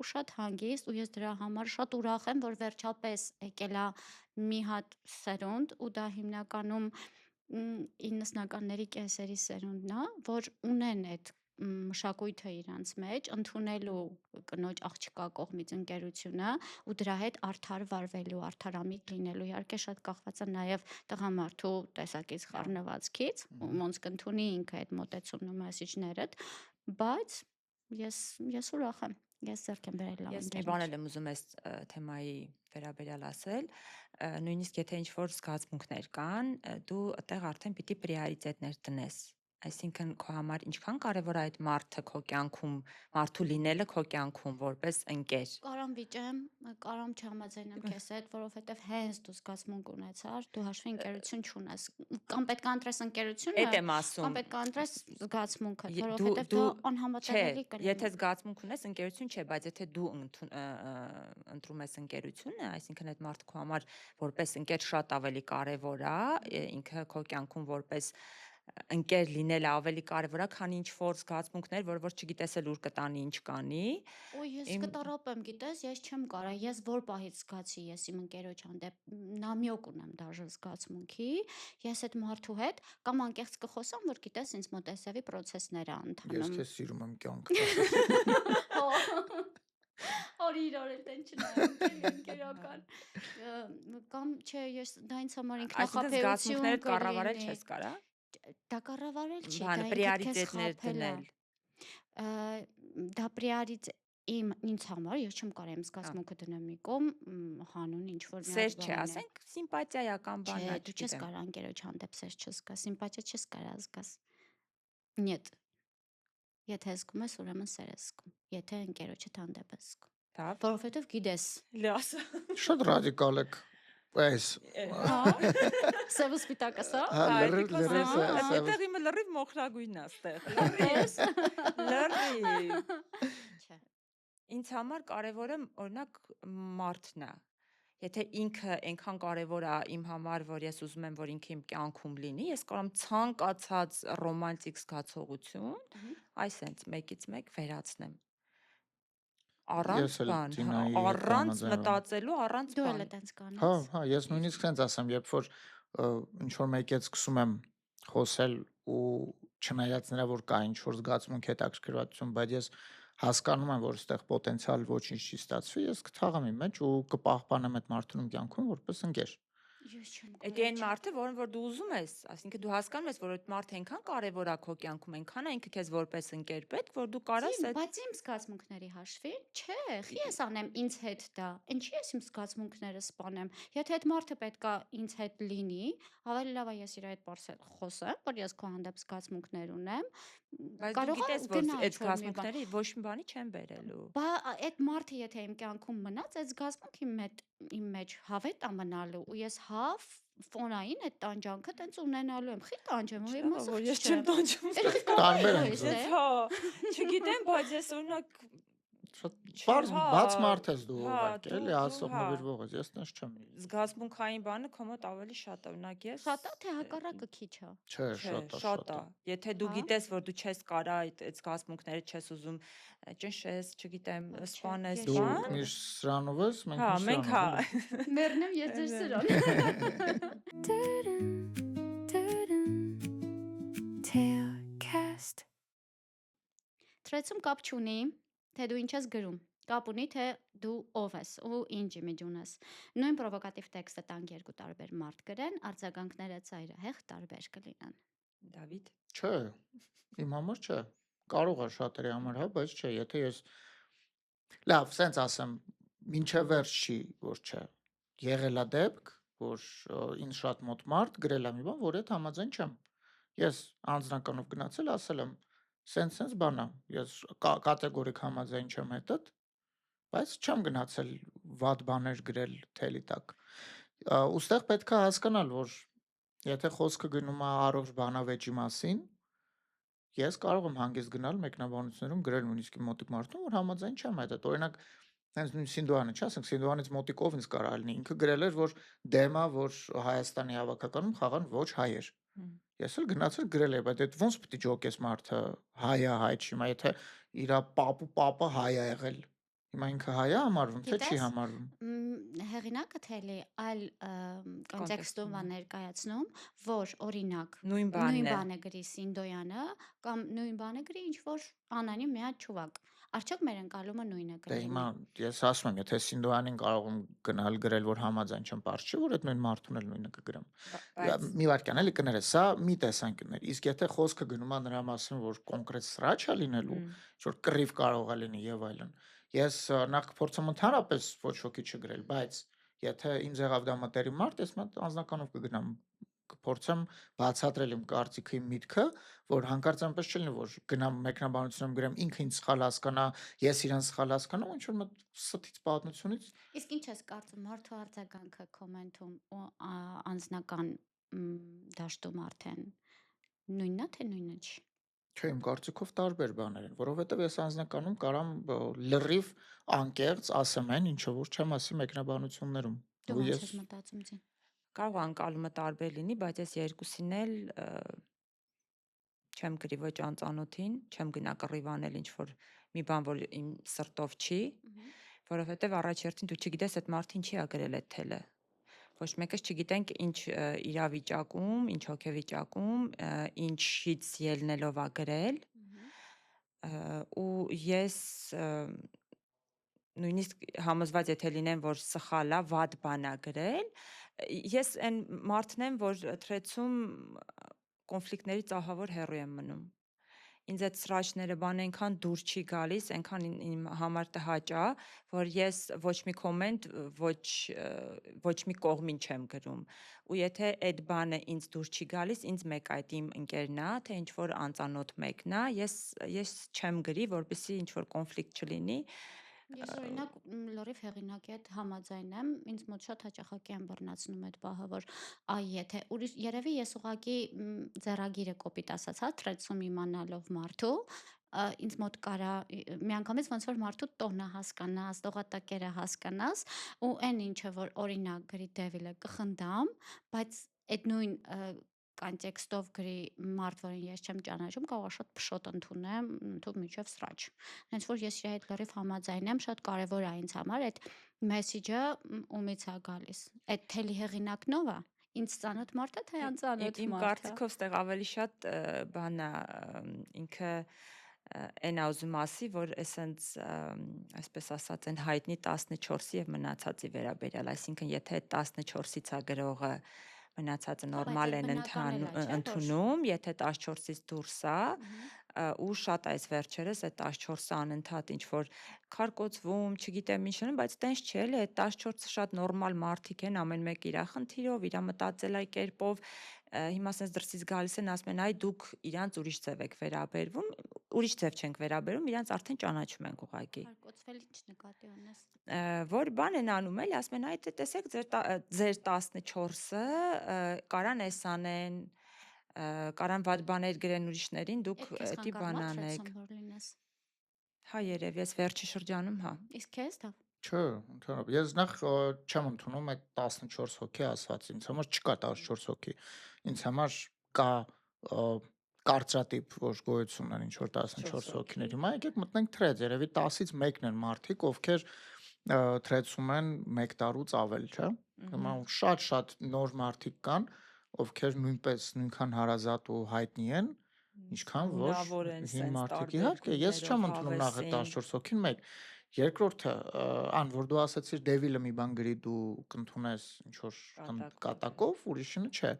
ու շատ հանգիստ ու ես դրա համար շատ ուրախ եմ, որ վերջապես եկել է մի հատ սերունդ ու դա հիմնականում 90-ականների կեսերի սերունդն է, որ ունեն այդ մշակույթը իրանց մեջ, ընդունելու կնոջ աղջկա կողմից ընկերությունը ու դրա հետ արդար վարվելու, արդարամիտ լինելու, իհարկե շատ կախված է նաև տղամարդու տեսակից խառնվածքից, ոնց կընդունի ինքը այդ մոտեցումն ու մեսիջները, բայց ես ուրախ եմ, ես ձեռք եմ բերել լավ Ես մի ընկերոջ։ բան եմ ուզում այս թեմայի վերաբերյալ ասել, նույնիսկ եթե ինչ որ զգացմունքներ կան, դու այդտեղ արդեն պիտի պրիորիտետներ տնես։ Այսինքն քո համար ինչքան կարևոր է այդ մարդը քո կյանքում, մարդու լինելը քո կյանքում որպես ընկեր։ Կարամ վիճեմ, կարամ չհամաձայնեմ քեզ հետ, որովհետև հենց դու զգացմունք ունեցար, դու հաշվի ընկերություն չունես։ Կամ պետք է ընտրես ընկերությունը, Էդ եմ կամ ասում։ պետք է ընտրես զգացմունքը, Դու որովհետև դա չէ, անհամատեղելի կլինի։ եթե զգացմունք ունես, ընկերություն չէ, բայց եթե դու ընտրում ես ընկերությունը, այսինքն այդ մարդը քո համար որպես ընկեր շատ ավելի կարևոր է, ինքը քո կյանքում որպես ընկեր լինելը ավելի կարևոր է, քան ինչ որ զգացմունքներ, որ չգիտես էլ ուր կտանի, ինչ կանի։ Օ, ես Իմ- կտարապեմ, գիտես, ես չեմ կարա, ես որ պահից զգացի, ես իմ ընկերոջ հանդեպ նամյոկ ունեմ դաժե զգացմունքի, ես այդ մարդու հետ կամ անկեղծ կխոսամ, որ գիտես, ինձ մոտեսեվի process-ներ ա Ես ընթանում։ քեզ սիրում եմ կյանք։ Օրի իրար էլ տեն չնայեմ ընկերական։ Կամ չէ, ես դա ինձ համար Այսինքն ինքնախապեյություն զգացմունքներդ կառավարել կլինի։ չես կարա։ Դա կառավարել չի, Բան դա ինքդ քեզ պրիորիտետներ խաբել է։ դնել։ Դա պրիորիտետ ինձ համար, ես չեմ կարող իմ զգացմունքը դնեմ մի կողմ, հանուն ինչ որ մի Սեր հատ չէ, բան է։ ասենք սիմպաթիայական բան Չէ, է, դու չես չգիտեմ։ կարող ընկերոջ հանդեպ սեր չզգաս, սիմպաթիա չես կարող զգաս։ Նյետ։ Եթե զգում ես, ուրեմն սեր ես զգում։ Եթե ընկերոջդ հանդեպ ես զգում։ Լավ։ Որովհետև գիտես։ Լաս։ Շատ ռադիկալ եք այս։ Հա։ Սև ու սպիտակը սա։ Հա, լրիվ Այդտեղ իմը լրիվ մոխրագույնն է ստեղ։ Ես։ Լրիվ։ Չէ։ Ինձ համար կարևորը օրինակ մարդն է։ Եթե ինքը այնքան կարևոր է իմ համար, որ ես ուզում եմ, որ ինքը իմ կյանքում լինի, ես կարող եմ ցանկացած ռոմանտիկ զգացողություն այսենց մեկից մեկ վերացնեմ։ Առանց Ես էլ բան, Տինայի հետ առանց համաձայն եմ։ մտածելու, առանց Դու էլ բան։ այդպես Հա, կանես։ հա, ես նույնիսկ sense ասեմ, երբ որ ինչ որ մեկից սկսում եմ խոսել ու չնայած նրա որ կա ինչ որ զգացմունք հետաքրքրվածություն, բայց ես հասկանում եմ, որ այստեղ պոտենցիալ ոչինչ չի ստացվի, ես կթաղամ իմ մեջ ու կպահպանեմ այդ մարդուն իմ կյանքում որպես ընկեր։ Ես չեմ Այդ այն մարդը, որն որ դու ուզում ես, այսինքն դու հասկանում ես, որ այդ մարդը այնքան կարևոր է քո կյանքում, այնքան է ինքը քեզ որպես ընկեր պետք, որ դու կարաս այդ Բայց իմ զգացմունքների հաշվի, չէ, խի ես անեմ ինձ հետ դա։ Ինչի ես իմ զգացմունքները սպանեմ։ Եթե այդ մարդը պետքա ինձ հետ լինի, ավելի լավ է ես իր հետ խոսեմ, որ ես քո հանդեպ զգացմունքներ ունեմ։ Բայց դու Կարող գիտես, է որ գնա այդ ինչ-որ մի բան։ զգացմունքները ոչ մի բանի չեն բերելու։ Բա այդ մարդը եթե իմ կյանքում մնաց, այդ զգացմունքը իմ մեջ հավետ է մնալու ու ես ֆոնային այդ տանջանքը տենց ունենալու եմ։ Խի տանջեմ, ու իմը Որ ես չեմ տանջում։ Տարբեր ենք Էս է։ Հա, չգիտեմ, բայց ես օրինակ Շատ Չէ, բարձ հա, բաց մարդ ես դու հա, ուղղակի, էլի դու, ասող հա։ նվիրվող ես, ես տես չեմ։ զգացմունքային բանը քո մոտ ավելի շատ է, օրինակ ես Շատ է թե հակառակը քիչ է։ Չէ, Չէ, շատ է, շատ շատ է։ է։ Եթե դու Հա։ գիտես, որ դու չես կարա այդ զգացմունքները չես ուզում ճնշես, չգիտեմ, Չէ, սպանես, ես Դու չեմ բան։ կարող։ միշտ սրանով ես, մենք Հա, միշտ մենք հա։ սրանով։ Մեռնեմ ես ձեր սրան։ Tailcast. Թրեցում կապ չունի, թե դու ինչ ես գրում։ Կապ ունի, թե դու ով ես ու ինչ իմիջ ունես։ Նույն պրովոկատիվ տեքստը տանք երկու տարբեր մարդ գրեն, արձագանքները ծայրահեղ տարբեր կլինեն։ Դավիթ։ Չէ, իմ համար չէ։ Կարող է շատերի համար, հա, բայց չէ, եթե ես լավ, սենց ասեմ, մինչև վերջ չի, որ չէ։ Եղել է դեպք, որ ինձ շատ մոտ մարդ գրել է մի բան, որ այդ համաձայն չեմ։ Ես անձնականով գնացել, ասել եմ, սենց բան է, ես կատեգորիկ համաձայն չեմ հետդ, բայց չեմ գնացել վատ բաներ գրել թելի տակ։ Ուստեղ պետք է հասկանալ, որ եթե խոսքը գնում է առողջ բանավեճի մասին, ես կարող եմ հանգիստ գնալ մեկնաբանություններում գրել նույնիսկ իմ մոտիկ մարդուն, որ համաձայն չեմ հետդ։ Օրինակ, հենց նույն Սինդուանը, չէ՞, ասենք Սինդուանից մոտիկ ով ինձ կարող լինի, ինքը գրել էր, որ դեմա, որ Հայաստանի հավաքականում խաղան ոչ հայեր։ Ես էլ գնացել գրել եմ, բայց այդ ոնց պիտի ջոկես մարդը հայ է, հայ չի, հիմա եթե իրա պապը հայ է եղել, հիմա ինքը հայ է համարվում, թե չի համարվում։ Հեղինակը թելի այլ կոնտեքստում է ներկայացնում, որ օրինակ Նույն նույն բանն է։ բանը գրի Սինդոյանը կամ նույն բանը գրի ինչ որ անանիմ մի հատ չուվակ։ Արդյոք մեր ընկալումը նույնը Դե հիմա կլինի։ ես ասում եմ, եթե Սինդոյանին կարող եմ գնալ գրել, որ համաձայն չեմ, པարզ չի, որ այդ նույն մարդուն էլ նույնը կգրեմ։ Բայց Մի վարքյան էլի կներես, սա մի տեսանկյուններ։ Իսկ եթե խոսքը գնում է նրա մասին, որ կոնկրետ սրաչ է լինելու, որ կռիվ կարող է լինի եւ այլն, ես նախ կփորձեմ ընդհանրապես ոչ ոքի չգրել, բայց եթե ինձ եղավ դա մտերիմ մարդ, ես անձնականով կգնամ կփորձեմ բացատրել իմ կարծիքը, իմ միտքը, որ հանկարծ այնպես չլինի, որ գնամ մեկնաբանությունում գրեմ ինքը ինձ սխալ հասկանա, ես իրան սխալ հասկանամ, ինչ որ մոտ ստից պատմությունից Իսկ ինչ ես կարծում մարդու արձագանքը կոմենտում ու անձնական դաշտում արդեն նույնն է թե նույնը չի։ Չէ, իմ կարծիքով տարբեր բաներ են, որովհետև ես անձնականում կարամ լրիվ անկեղծ ասեմ այն, ինչը որ չեմ ասի մեկնաբանություններում։ Դու Ու ո՞նց ես ես մտածում ձին։ Կարող է անկալումը տարբեր լինի, բայց ես երկուսին էլ չեմ գրի ոչ անծանոթին, չեմ գնա կռիվանել ինչ որ մի բան, որ իմ սրտով չի, որովհետև առաջերտին դու չգիտես այդ մարդը ինչի է գրել այդ թելը։ Ոչ մեկս չգիտենք ինչ իրավիճակում, ինչ հոգեվիճակում, ինչից ելնելով է գրել, ու ես նույնիսկ համոզված եթե լինեմ, որ սխալ է, վատ բան է գրել, ես այն մարդն եմ, որ թրեցում կոնֆլիկտներից ահավոր հեռու եմ մնում։ Ինձ այդ սրաչները բան այնքան դուր չի գալիս, այնքան իմ համար տհաճ է, որ ես ոչ մի կոմենտ, ոչ մի կողմին չեմ գրում։ Ու եթե այդ բանը ինձ դուր չի գալիս, ինձ մեկ այդ իմ ընկերն է, թե ինչ որ անծանոթ մեկն է, ես չեմ գրի, որպեսզի ինչ որ կոնֆլիկտ չլինի։ Ես օրինակ լրիվ հեղինակի հետ համաձայն եմ, ինձ մոտ շատ հաճախակի եմ բռնացնում այդ բահը, որ այ եթե ուրիշ երևի ես ուղակի ձեռագիրը կոպիտ ասացա, թրեցում իմանալով մարդու, ինձ մոտ կարա միանգամից ոնց որ մարդու տոնը հասկանաս, տողատակերը հասկանաս, ու այն ինչը որ օրինակ գրի դևիլը կխնդամ, բայց այդ նույն կոնտեքստով գրի մարդ, որին ես չեմ ճանաչում, կարող է շատ փշոտ ընդունեմ, թող միջև սրաչ։ Հենց որ ես իր հետ լրիվ համաձայն եմ, շատ կարևոր է ինձ համար այդ մեսեջը ումից է գալիս։ Այդ թելի հեղինակնով է, ինձ ծանոթ մարդ է, թե անծանոթ Իմ մարդ է։ կարծիքով ստեղ ավելի շատ բան է ինքը այն է ուզում ասի, որ էսենց այսպես ասած այն հայտնի 14-ի եւ մնացածի վերաբերյալ, այսինքն եթե 14-ից է գրողը մնացածը նորմալ են ընդունում, եթե 14-ից դուրս է, ու շատ այս վերջերս այդ 14-ը անընդհատ ինչ որ քարկոծվում, չգիտեմ ինչ անում, բայց տենց չի էլի, այդ 14-ը շատ նորմալ մարդիկ են, ամեն մեկ իր խնդիրով, իր մտածելայ կերպով, հիմա sense դրսից գալիս են ասում են, այ դուք իրանց ուրիշ ձև եք վերաբերվում, ուրիշ ձև չենք վերաբերում, իրանց արդեն ճանաչում ենք ուղղակի։ Քարկոծվել ինչ նկատի ունես։ Որ բան են անում էլի, ասում են, այ տեսեք ձեր 14-ը կարան էս անեն, կարան վատ բաներ գրեն ուրիշներին, դուք էդի բան անեք։ Հա երևի ես վերջի շրջանում, հա։ Իսկ քեզ դա։ Չէ, ընդհանրապես ես նախ չեմ ընդունում այդ 14 հոգի ասված, ինձ համար չկա 14 հոգի։ Ինձ համար կա կարծրատիպ, որ գոյություն ունեն ինչ որ 14 հոգիներ։ Հիմա եկեք մտնենք թրեդ, երևի 10-ից մեկն են մարդիկ, ովքեր թրեցում են 1 տարուց ավել, չէ՞։ Հիմա շատ նոր մարդիկ կան, ովքեր նույնպես նույնքան հարազատ ու հայտնի են, ինչքան որ հին մարդիկ։ Իհարկե, ես չեմ ընդունում նախ այդ 14 հոգին մեկ։ Երկրորդը, որ դու ասացիր Դևիլը մի բան գրի, դու կընդունես ինչ որ կատակով, ուրիշինը չէ,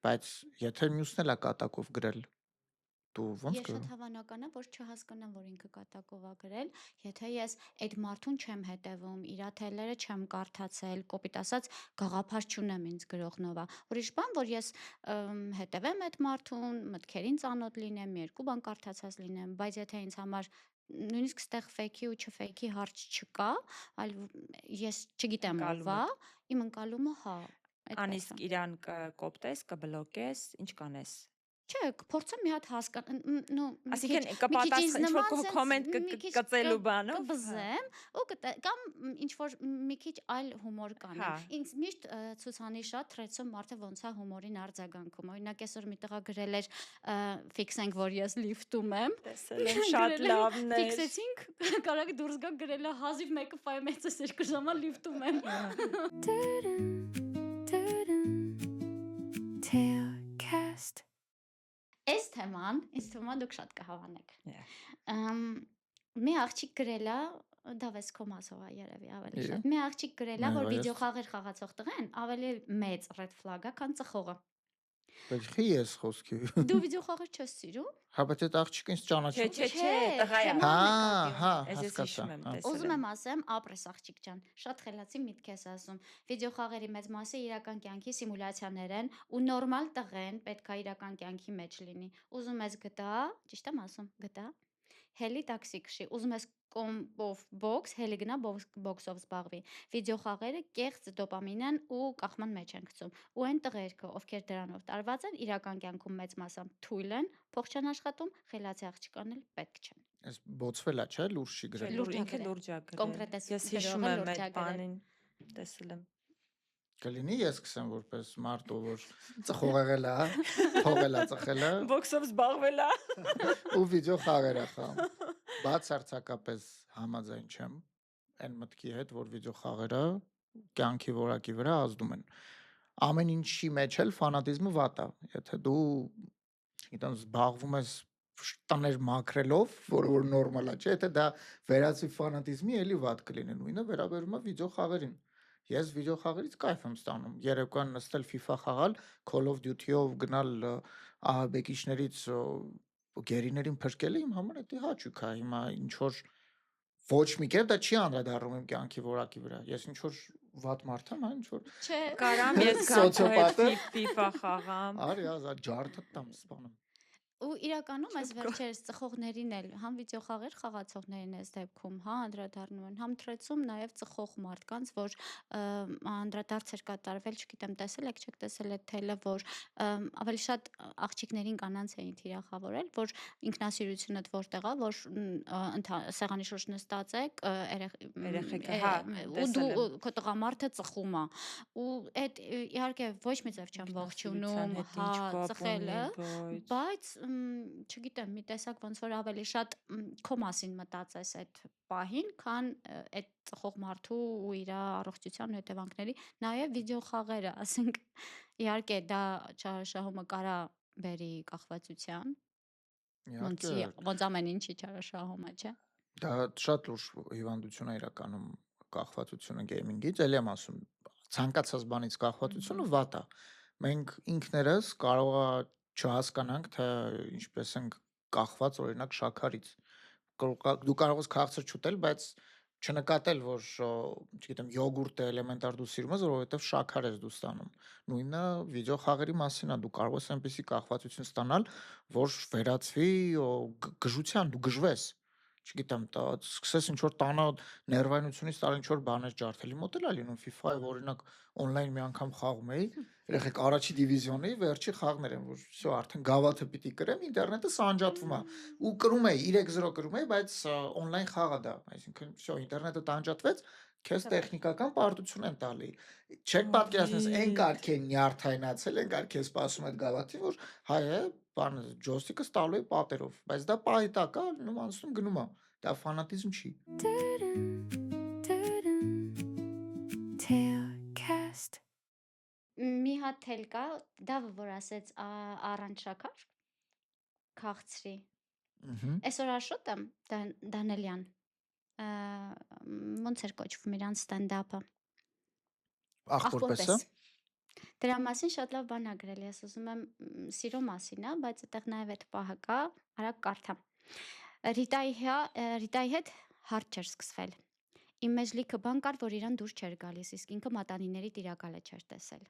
բայց եթե մյուսն էլ է կատակով գրել, դու ո՞նց Ես շատ հավանական է, որ չհասկանամ, որ ինքը կատակով է գրել, եթե ես այդ մարդուն չեմ հետևում, իր թելերը չեմ կարդացել, կոպիտ ասած, գաղափար չունեմ ինձ գրողնովա։ Ուրիշ բան, որ ես հետևեմ այդ մարդուն, մտքերին ծանոթ լինեմ, երկու բան կարդացած լինեմ, բայց եթե ինձ համար նույնիսկ ստեղ ֆեյքի ու չֆեյքի հարց չկա, այլ ես չգիտեմ ով է, իմ ընկալումը հա, Անիսկ իրան կոպտես, կբլոկես, ինչ կանես։ Չէ, փորձեմ մի հատ հասկանալ, Այսինքն կպատասխան ինչ որ կոմենտ կծելու բանով կբզեմ ու կամ ինչ որ մի քիչ այլ հումոր կանեմ։ Ինձ միշտ ցուցանի շատ թրեցում մարդը ոնց է հումորին արձագանքում։ Օրինակ այսօր մի տղա գրել էր ֆիքսենք, որ ես լիֆտում եմ։ Տեսել եմ շատ լավն է։ Ֆիքսեցինք, կարակ դուրս գա գրել է հազիվ մեկը ֆայ մեծս 2 ժամա լիֆտում եմ։ Tailcast. Այս թեման, ինձ թվում է դուք շատ կհավանեք։ Մի աղջիկ գրել է, դավես քո մասով է երևի ավելի շատ։ Մի աղջիկ գրել է, որ վիդեոխաղեր խաղացող տղեն ավելի մեծ red flag է, քան ծխողը։ Բայց խի ես խոսքի։ Դու վիդեոխաղեր չես սիրում։ Հա, բայց այդ աղջիկը ինձ Չէ, ճանաչում։ չէ, տղայա։ Հա, Ես հասկացա։ հիշում եմ հա։ տեսել Ուզում եմ։ եմ ասեմ, ապրես աղջիկ ջան, շատ խելացի միտք ես ասում։ Վիդեոխաղերի մեծ մասը իրական կյանքի սիմուլյացիաներ են ու նորմալ տղեն պետքա իրական կյանքի մեջ լինի։ Ուզում ես գտա, ճիշտ եմ ասում, գտա։ Հելի տաքսի քշի, ուզում ես կոմբով բոքս, հելի գնա բոքսով զբաղվի։ Վիդեոխաղերը կեղծ դոպամին են ու կախման մեջ են գցում։ Ու այն տղերքը, ովքեր դրանով տարված են, իրական կյանքում մեծ մասամբ թույլ են, փող չեն աշխատում, խելացի աղջկանել պետք չեն։ Այս բոցվելա, չէ, լուրջ չի Չէ, գրել։ Լուրջ ա ինքը գրել։ լուրջ ա գրել։ Կոնկրետես Ես գրողը հիշում եմ լուրջ ա այդ գրել։ բանին, տեսել եմ։ Կլինի ես սկսեմ որպես մարդ, որ ծխող եղել է, փողել է ծխել է Բոքսով զբաղվել է։ ու վիդեո խաղեր է խաղում։ Բացարձակապես համաձայն չեմ այն մտքի հետ, որ վիդեո խաղերը կյանքի որակի վրա ազդում են։ Ամեն ինչի մեջ էլ ֆանատիզմը վատ է։ Եթե դու, չգիտեմ, զբաղվում ես տներ մաքրելով, որ նորմալ է, չէ՞, եթե դա վերածի ֆանատիզմի, էլի վատ կլինի։ Նույնը վերաբերում է վիդեո խաղերին։ Ես վիդեո խաղերից կայֆ եմ ստանում։ Երեկոյան նստել FIFA խաղալ, Call of Duty-ով գնալ ահաբեկիչներից գերիներին փրկել իմ համար դա հաճույք է։ Հիմա ինչ որ ոչ մի կերպ դա չի անդրադառնում իմ կյանքի որակի վրա։ Ես ինչ որ վատ մարդ եմ, ինչ որ Չէ, Կարամ ես Սոցիոպաթը։ FIFA խաղամ։ արի ազա ջարդը տամ սպանում։ ու իրականում այս վերջերս ծխողներին էլ համ վիդեոխաղեր խաղացողներին այս դեպքում հա անդրադառնում են, համ թրեցում նաև ծխող մարդկանց, որ անդրադարձ էր կատարվել, չգիտեմ, տեսել եք, չեք տեսել այդ թելը, որ ավելի շատ աղջիկներին կանանց էին թիրախավորել, որ ինքնասիրությունդ որտեղ է, որ սեղանի շուրջ նստած եք, Երեխեքը, հա, ու տեսել դու եմ։ քո տղամարդը ծխում է ու այդ իհարկե ոչ մի ձև չեմ ողջունում, հա, ծխելը, բայց չգիտեմ, մի տեսակ ոնց որ ավելի շատ քո մասին մտածես այդ պահին, քան այդ ծխող մարդու ու իր առողջության հետևանքների, նաև վիդեոխաղերը, ասենք, իհարկե դա չարաշահումը կարա բերի կախվածության, Իհարկե, ոնց ամեն ինչի չարաշահումը, չէ։ դա շատ լուրջ հիվանդություն է իրականում կախվածությունը գեյմինգից, ելի եմ ասում, ցանկացած բանից կախվածությունը վատ է։ Մենք ինքներս կարող է չհասկանանք, թե ինչպես ենք կախված օրինակ շաքարից։ Դու կարող ես քաղցր չուտել, բայց չնկատել, որ չգիտեմ, յոգուրտը էլեմենտար դու սիրում ես, որովհետև շաքար ես դու ստանում։ Նույնը վիդեո խաղերի մասին է, դու կարող ես այնպեսի կախվածություն ստանալ, որ վերածվի գժության, դու գժվես։ Չգիտեմ, սկսես ինչ որ տանը ներվայնությունից տալ ինչ որ բաներ ջարդելի մոտ էլ է լինում FIFA-ը, օրինակ on-line մի անգամ խաղում էի, երեխեք առաջի դիվիզիոնի վերջի խաղներ են, որ всё արդեն գավաթը պիտի կրեմ, ինտերնետը սանջատվում է ու կրում էի 3-0 կրում էի, բայց on-line խաղ է դա, այսինքն всё ինտերնետը տանջատվեց, քեզ տեխնիկական պարտություն են տալի։ Չեք պատկերացնես այն կարգեն նյարդայնացել են, կարգ է սպասում այդ գավաթի, որ հայ է, բան ջոյստիկը ստալու է պատերով, բայց դա պահի տակ է, լինում անցնում գնում է։ Դա ֆանատիզմ չի։ Tailcast. Մի հատ թել կա, Դավը որ ասեց առանց շաքար քաղցրի։ Այսօր Աշոտ եմ Դանելյան։ Ոնց էր կոչվում իրան ստենդափը։ Ախորպեսը։ Դրա մասին շատ լավ բան ա գրել, ես ուզում եմ սիրո մասին, բայց այդտեղ նաև այդ պահը կա, արագ կարդամ։ Ռիտայի հետ հարց չէր սկսվել։ Իմ մեջ լիքը բան կար, որ իրան դուր չէր գալիս, իսկ ինքը մատանիների տիրակալը չէր տեսել։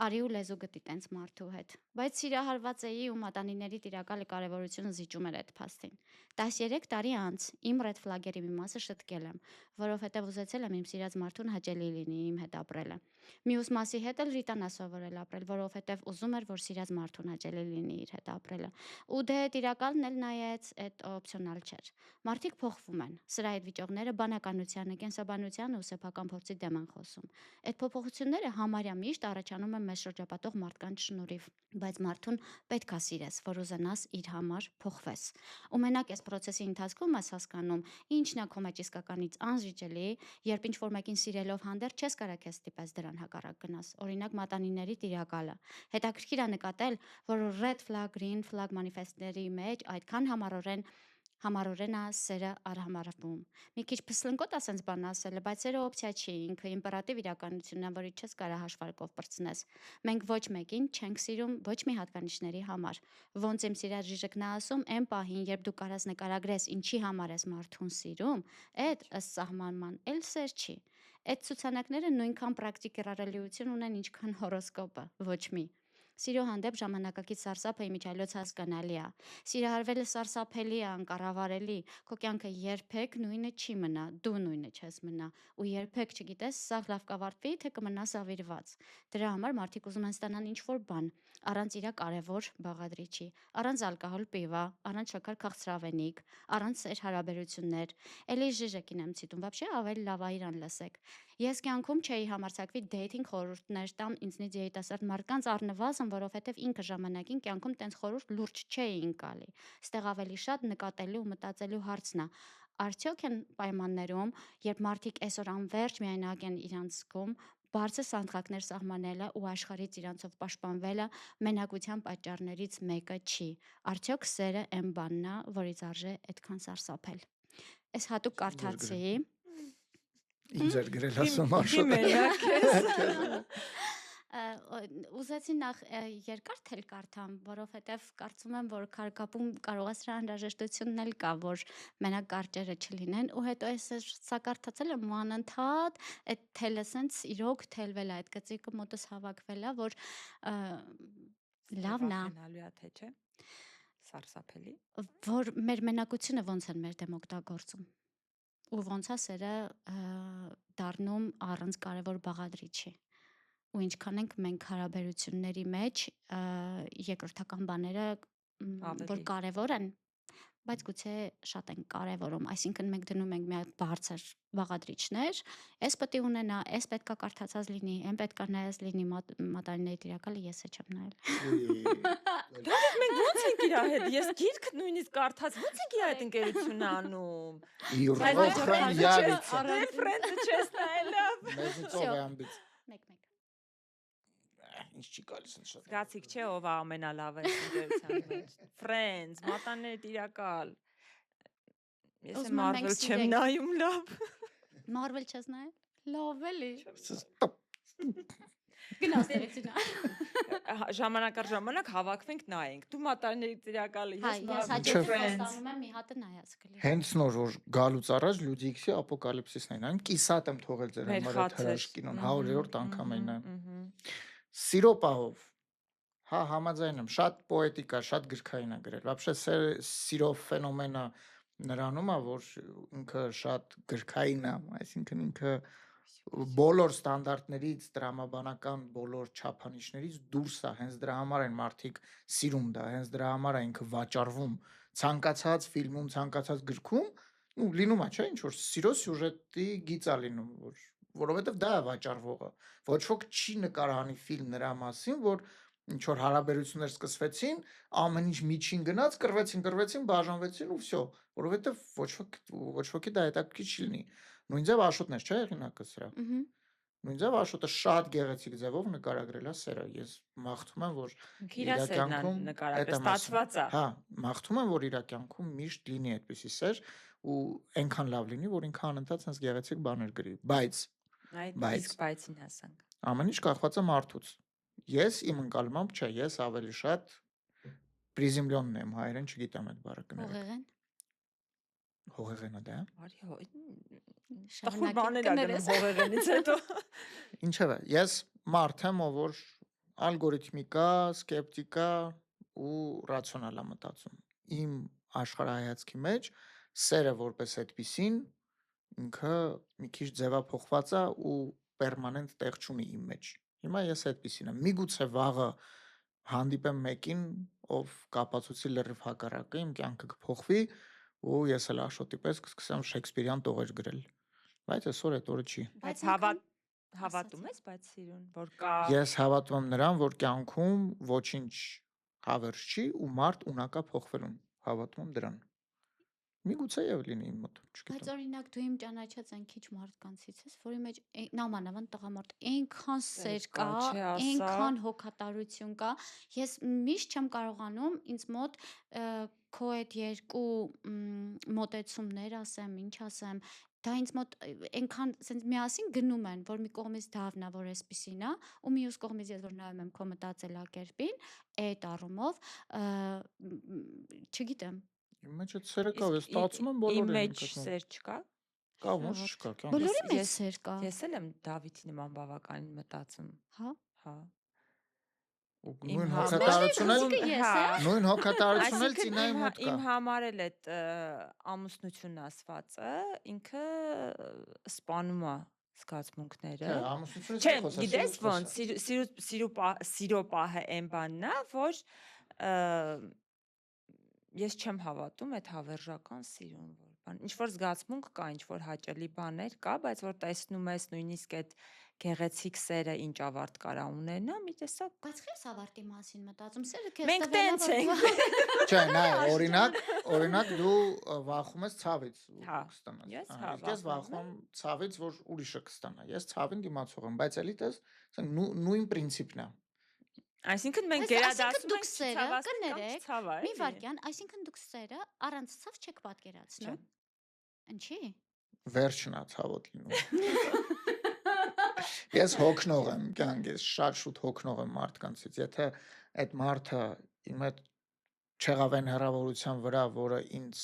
Արի ու լեզու գտի տենց մարդու հետ, բայց սիրահարված էի ու մատանիների տիրակալը կարևորությունը զիջում էր այդ փաստին։ 13 տարի անց իմ ռեդ ֆլագերի մի մասը շտկել եմ, որովհետև ուզեցել եմ իմ սիրած մարդուն հաճելի լինի իմ հետ ապրելը։ Մյուս մասի հետ էլ Ռիտան է սովորել ապրել, որովհետև ուզում էր, որ սիրած մարդուն հաճելի լինի իր հետ ապրելը։ Ու դե տիրակալն էլ նայեց, այդ օպցիոնալ չէր։ Մարդիկ փոխվում են։ Սրա այդ վիճողները բանականությանը, կենսաբանության ու սեփական փորձի դեմ են խոսում։ Այդ փոփոխությունները համարյա միշտ առաջանում են մեզ շրջապատող մարդկանց շնորհիվ, բայց մարդուն պետք է սիրես, որ ուզենաս իր համար փոխվես։ Ու մենակ այս process-ի ընթացքում ես հասկանում, ինչն է քո մեջ իսկականից անզիջելի, երբ ինչ-որ մեկին սիրելով հանդերձ չես կարող քեզ ստիպես դրան հակառակ գնաս։ Օրինակ մատանիների տիրակալը։ Հետաքրքիր է նկատել, որ red flag, green flag մանիֆեստների մեջ այդքան համառորեն համառորեն է սերը արհամարվում։ Մի քիչ փսլնկոտ ասենց բան ասել է, բայց սերը օպցիա չի, ինքը իմպերատիվ իրականությունն է, որի չես կարա հաշվարկով բրցնես։ Մենք ոչ մեկին չենք սիրում ոչ մի հատկանիշների համար։ Ոնց իմ սիրած ժիժկն է ասում, այն պահին, երբ դու կարաս նկարագրես ինչի համար ես մարդուն սիրում, այդ ըստ սահմանման էլ սեր չի։ Այդ ցուցանակները նույնքան պրակտիկերարելիություն ունեն, ինչքան հորոսկոպը, ոչ մի։ Սիրո հանդեպ ժամանակակից սարսափը իմիջիայլոց հասկանալի է։ Սիրահարվելը սարսափելի է, անկառավարելի, քո կյանքը երբեք նույնը չի մնա, դու նույնը չես մնա, ու երբեք չգիտես սաղ լավ կավարտվի, թե կմնաս ավիրված։ Դրա համար մարդիկ ուզում են ստանան ինչ-որ բան, առանց իրա կարևոր բաղադրիչի, առանց ալկոհոլ պիվա, առանց շաքար քաղցրավենիք, առանց սեր հարաբերություններ։ Էլի ժիժեկին եմ ցիտում, вообще ավելի լավ է իրան լսեք։ Ես կյանքում չէի համարձակվի դեյթինգ խորհուրդներ տամ ինձնից երիտասարդ մարդկանց առնվազն, որովհետև ինքը ժամանակին կյանքում տենց խորհուրդ լուրջ չէին կալի։ Ստեղ ավելի շատ նկատելու ու մտածելու հարցն է։ Արդյոք են պայմաններում, երբ մարդիկ այսօր անverջ միայնակ են իրանց զգում, բարձր սանդղակներ սահմանելը ու աշխարհից իրանցով պաշտպանվելը մենակության պատճառներից մեկը չի։ Արդյոք սերը այն բանն է, որից արժե այդքան սարսափել։ Այս հատուկ կարդացի։ Ինձ էր գրել Իմ ասում իմ Աշոտ։ մենակ ես։ Ուզեցի նախ երկար թել կարդամ, որովհետև կարծում եմ, որ քարկապում կարող է սրա անհրաժեշտությունն էլ կա, որ մենակ կարճերը չլինեն, ու հետո այս սա կարդացել եմ ու անընդհատ այդ թելը սենց իրոք թելվել է, այդ գծիկը մոտս հավաքվել է, որ լավն է, Վախենալու է, թե չէ։ Սարսափելի։ որ մեր մենակությունը ոնց են մեր դեմ օգտագործում ու ոնց է սերը դառնում առանց կարևոր բաղադրիչի ու ինչքան ենք մենք հարաբերությունների մեջ երկրորդական բաները որ Ավելի։ կարևոր են, բայց գուցե շատ են կարևորում, այսինքն մենք դնում ենք մի հատ բարձր բաղադրիչներ, այս պետք է ունենա, այս պետքա կարդացած լինի, այն պետքա նայած լինի, մատանիների տիրակալը ես չեմ նայել։ Դավիթ, մենք ո՞նց ենք իրա հետ։ Ես գիրքը նույնիսկ կարդաց, ո՞նց ենք իրա հետ ընկերություն անում։ Իռոխան յալիցը։ Դե ֆրենդը չես նայել լավ։ Մեզնից ով է ամբից։ Մեկ Ինչ չի գալիս ինձ շատ։ Զգացիք չէ ով է ամենալավը ընկերության մեջ։ Friends, մատանների տիրակալ։ Ես Ուզում եմ եմ մենք Marvel չեմ սիրենք։ նայում լավ։ Marvel չես նայել։ Լավ էլի։ Ստոպ։ Գնացեցին։ Ժամանակ առ ժամանակ հավաքվենք նայենք։ Դու մատանների տիրակալը, Հա, ես ես Marvel հաճախ Friends։ ստանում եմ մի հատը նայած կլի։ Հենց նոր որ գալուց առաջ Люди X-ի ապոկալիպսիսն այն կիսատ եմ թողել ձեր Մեր համար այդ խացեր։ հրաշք կինոն 100-րդ անգամ այն է։ Մհմ։ Սիրո պահով։ Հա, համաձայն եմ, շատ պոետիկ է, շատ գրքային է գրել։ Вообще սիրո ֆենոմենը նրանում է, որ ինքը շատ գրքային է, այսինքն ինքը բոլոր ստանդարտներից, դրամաբանական բոլոր չափանիշներից դուրս է, հենց դրա համար են մարդիկ սիրում դա, հենց դրա համար է ինքը վաճառվում ցանկացած ֆիլմում, ցանկացած գրքում, ու լինում է, չէ՞, ինչ որ սիրո սյուժետի գիծ է լինում, որովհետև դա է վաճառվողը։ Ոչ ոք չի նկարահանի ֆիլմ նրա մասին, որ ինչ որ հարաբերություններ սկսվեցին, ամեն ինչ միջին գնաց, կռվեցին, բաժանվեցին ու վсё, որովհետև ոչ ոքի դա հետաքրքիր չի լինի։ Նույն ձև Աշոտն էր, չէ՞, հեղինակը սրա։ Նույն ձև Աշոտը շատ գեղեցիկ ձևով նկարագրել է սերը։ Ես մաղթում եմ, որ Իրա իր սերն կյանքում նկարագրել, այդ եմ ասում։ ստացված է։ Հա, մաղթում եմ, որ իր կյանքում միշտ լինի այդպիսի սեր ու այնքան լավ լինի, որ ինքը անընդհատ sense գեղեցիկ բաներ գրի։ Բայց Այդ իսկ բայցին հասանք։ ամեն ինչ կախված է մարդուց։ Ես իմ ընկալմամբ չէ, ես ավելի շատ պրիզմլյոնն եմ, հայերեն չգիտեմ այդ բառը կներեք։ Հողեղեն։ Հողեղենը դա է։ Արի հո։ Տխուր Շարունակեք բաներ ա կներես։ գնում հողեղենից հետո։ Ինչևէ, ես մարդ եմ, ով որ ալգորիթմիկա, սկեպտիկա ու ռացիոնալ է մտածում։ Իմ աշխարհայացքի մեջ սերը որպես այդպիսին ինքը մի քիչ ձևափոխված է ու պերմանենտ տեղ չունի իմ մեջ։ Հիմա ես այդպիսին եմ։ Միգուցե վաղը հանդիպեմ մեկին, ով կապացուցի լրիվ հակառակը, իմ կյանքը կփոխվի ու ես էլ Աշոտի պես կսկսեմ Շեքսպիրյան տողեր գրել։ Բայց այսօր այդ օրը չի։ Բայց այնքան հավատում ես բայց սիրուն, որ կա։ Ես հավատում եմ նրան, որ կյանքում ոչինչ հավերժ չի ու մարդ ունակա փոխվելուն։ Հավատում եմ դրան։ Միգուցե եւ լինի իմ մոտ, Բայց չգիտեմ։ օրինակ դու իմ ճանաչած այն քիչ մարդկանցից ես, որի մեջ նամանավան տղամարդ այնքան սեր կա, չէ ասա։ այնքան հոգատարություն կա, ես միշտ չեմ կարողանում ինձ մոտ քո այդ երկու մոտեցումներ ասեմ, ինչ ասեմ, դա ինձ մոտ այնքան sense միասին գնում են, որ մի կողմից դավնա, որ էսպիսին է, ու մյուս կողմից ես որ նայում եմ քո մտածելակերպին, այդ առումով չգիտեմ, Իմ մեջ այդ սերը կա, ես Իսկ ստացում եմ իմ բոլորին մեջ ինքս մոտ։ սեր չկա։ Կա, ոնց չկա, կյանք։ բոլորի մեջ ես- սեր կա, Ես էլ եմ Դավիթի նման բավականին մտածում։ հա։ Հա։ Ու Իմ նույն համար- հոգատարությունն էլ Իսկ ես, հա։ նույն հոգատարությունն էլ Այսինքն Ծինայի մոտ կա։ իմ համար էլ այդ ամուսնությունն ասվածը ինքը սպանում է զգացմունքները։ Թե ամուսնությունից Չէ, խոսա, գիտես սիրուց ոնց սիրո պահը այն բանն է, որ ես չեմ հավատում այդ հավերժական սիրուն, որ բան, ինչ որ զգացմունք կա, ինչ որ հաճելի բաներ կա, բայց որ տեսնում ես նույնիսկ այդ գեղեցիկ սերը ինչ ավարտ կարա ունենա, մի տեսակ Բայց քեզ ավարտի մասին մտածում, սերը քեզ Մենք տվել է, տենց որ ենք։ Չէ, նայ, օրինակ դու վախում ես ցավից ու Հա, կստանաս։ ես Հա, հա, իսկ ես վախում վախում եմ ցավից, որ ուրիշը կստանա։ Ես ցավին դիմացող եմ, բայց էլի տես, ասենք նույն պրինցիպն է։ Այսինքն մենք Բայց այսինքն գերադասում դուք ենք սերը ցավասը կամ կներեք, ցավը, մի էլի։ վարքյան, այսինքն դուք սերը առանց ցավ չեք Չէ։ պատկերացնում։ Ինչի՞։ Վերջն է ցավոտ լինում։ Ես հոգնող եմ, կյանքից շատ շուտ հոգնող եմ մարդկանցից։ Եթե այդ մարդը իմ հետ չեղավ այն հեռավորության վրա, որը ինձ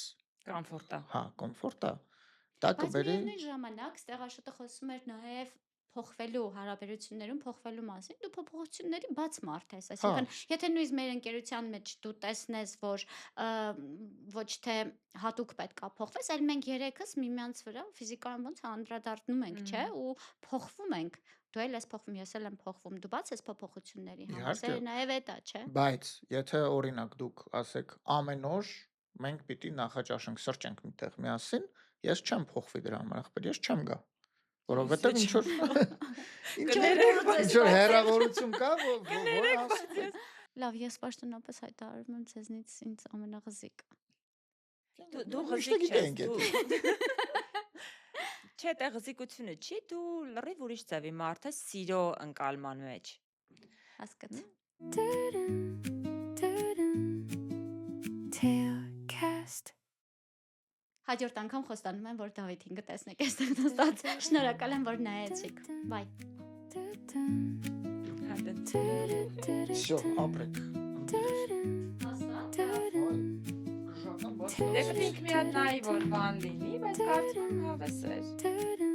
Կոմֆորտ է։ հա, կոմֆորտ է, դա Բայց կբերի միևնույն ժամանակ ստեղ Աշոտը խոսում էր նաև փոխվելու հարաբերություններում փոխվելու մասին, դու փոփոխությունների բաց մարդ ես, այսինքն եթե նույնիսկ մեր ընկերության մեջ դու տեսնես, որ ոչ թե հատուկ պետքա փոխվես, այլ մենք երեքս միմյանց վրա ֆիզիկական ոնց անդրադառնում ենք, չէ, ու փոխվում ենք։ Դու էլ ես փոխվում, ես էլ եմ փոխվում, դու բաց ես փոփոխությունների համար, Իհարկե։ սերը նաև է դա, չէ։ Բայց եթե օրինակ դուք ասեք ամեն օր մենք պիտի նախաճաշենք, սրճենք միտեղ միասին, ես չեմ փոխվի դրա համար, ախպեր, ես չեմ գա։ Որովհետև ինչ որ ինչ որ հեռավորություն կա, որ ասում Լավ, ես պաշտոնապես հայտարարում եմ ցեզնից ինձ ամենաղզիկ։ Դու Միշտ ղզիկ գիտենք չես, էդ։ դու Չէ, դա ղզիկությունը չի, դու լրիվ ուրիշ ձևի մարդ ես սիրո ընկալման մեջ։ Հասկաց։ Tailcast. Հաջորդ անգամ խոստանում եմ, որ Դավիթին կտեսնեք այստեղ նստած։ Շնորհակալ եմ, որ նայեցիք։ Բայ։ Всё, ապրեք։ Դե պետք է մի հատ նայի որ բան լինի, բայց կարծում եմ հավես էր։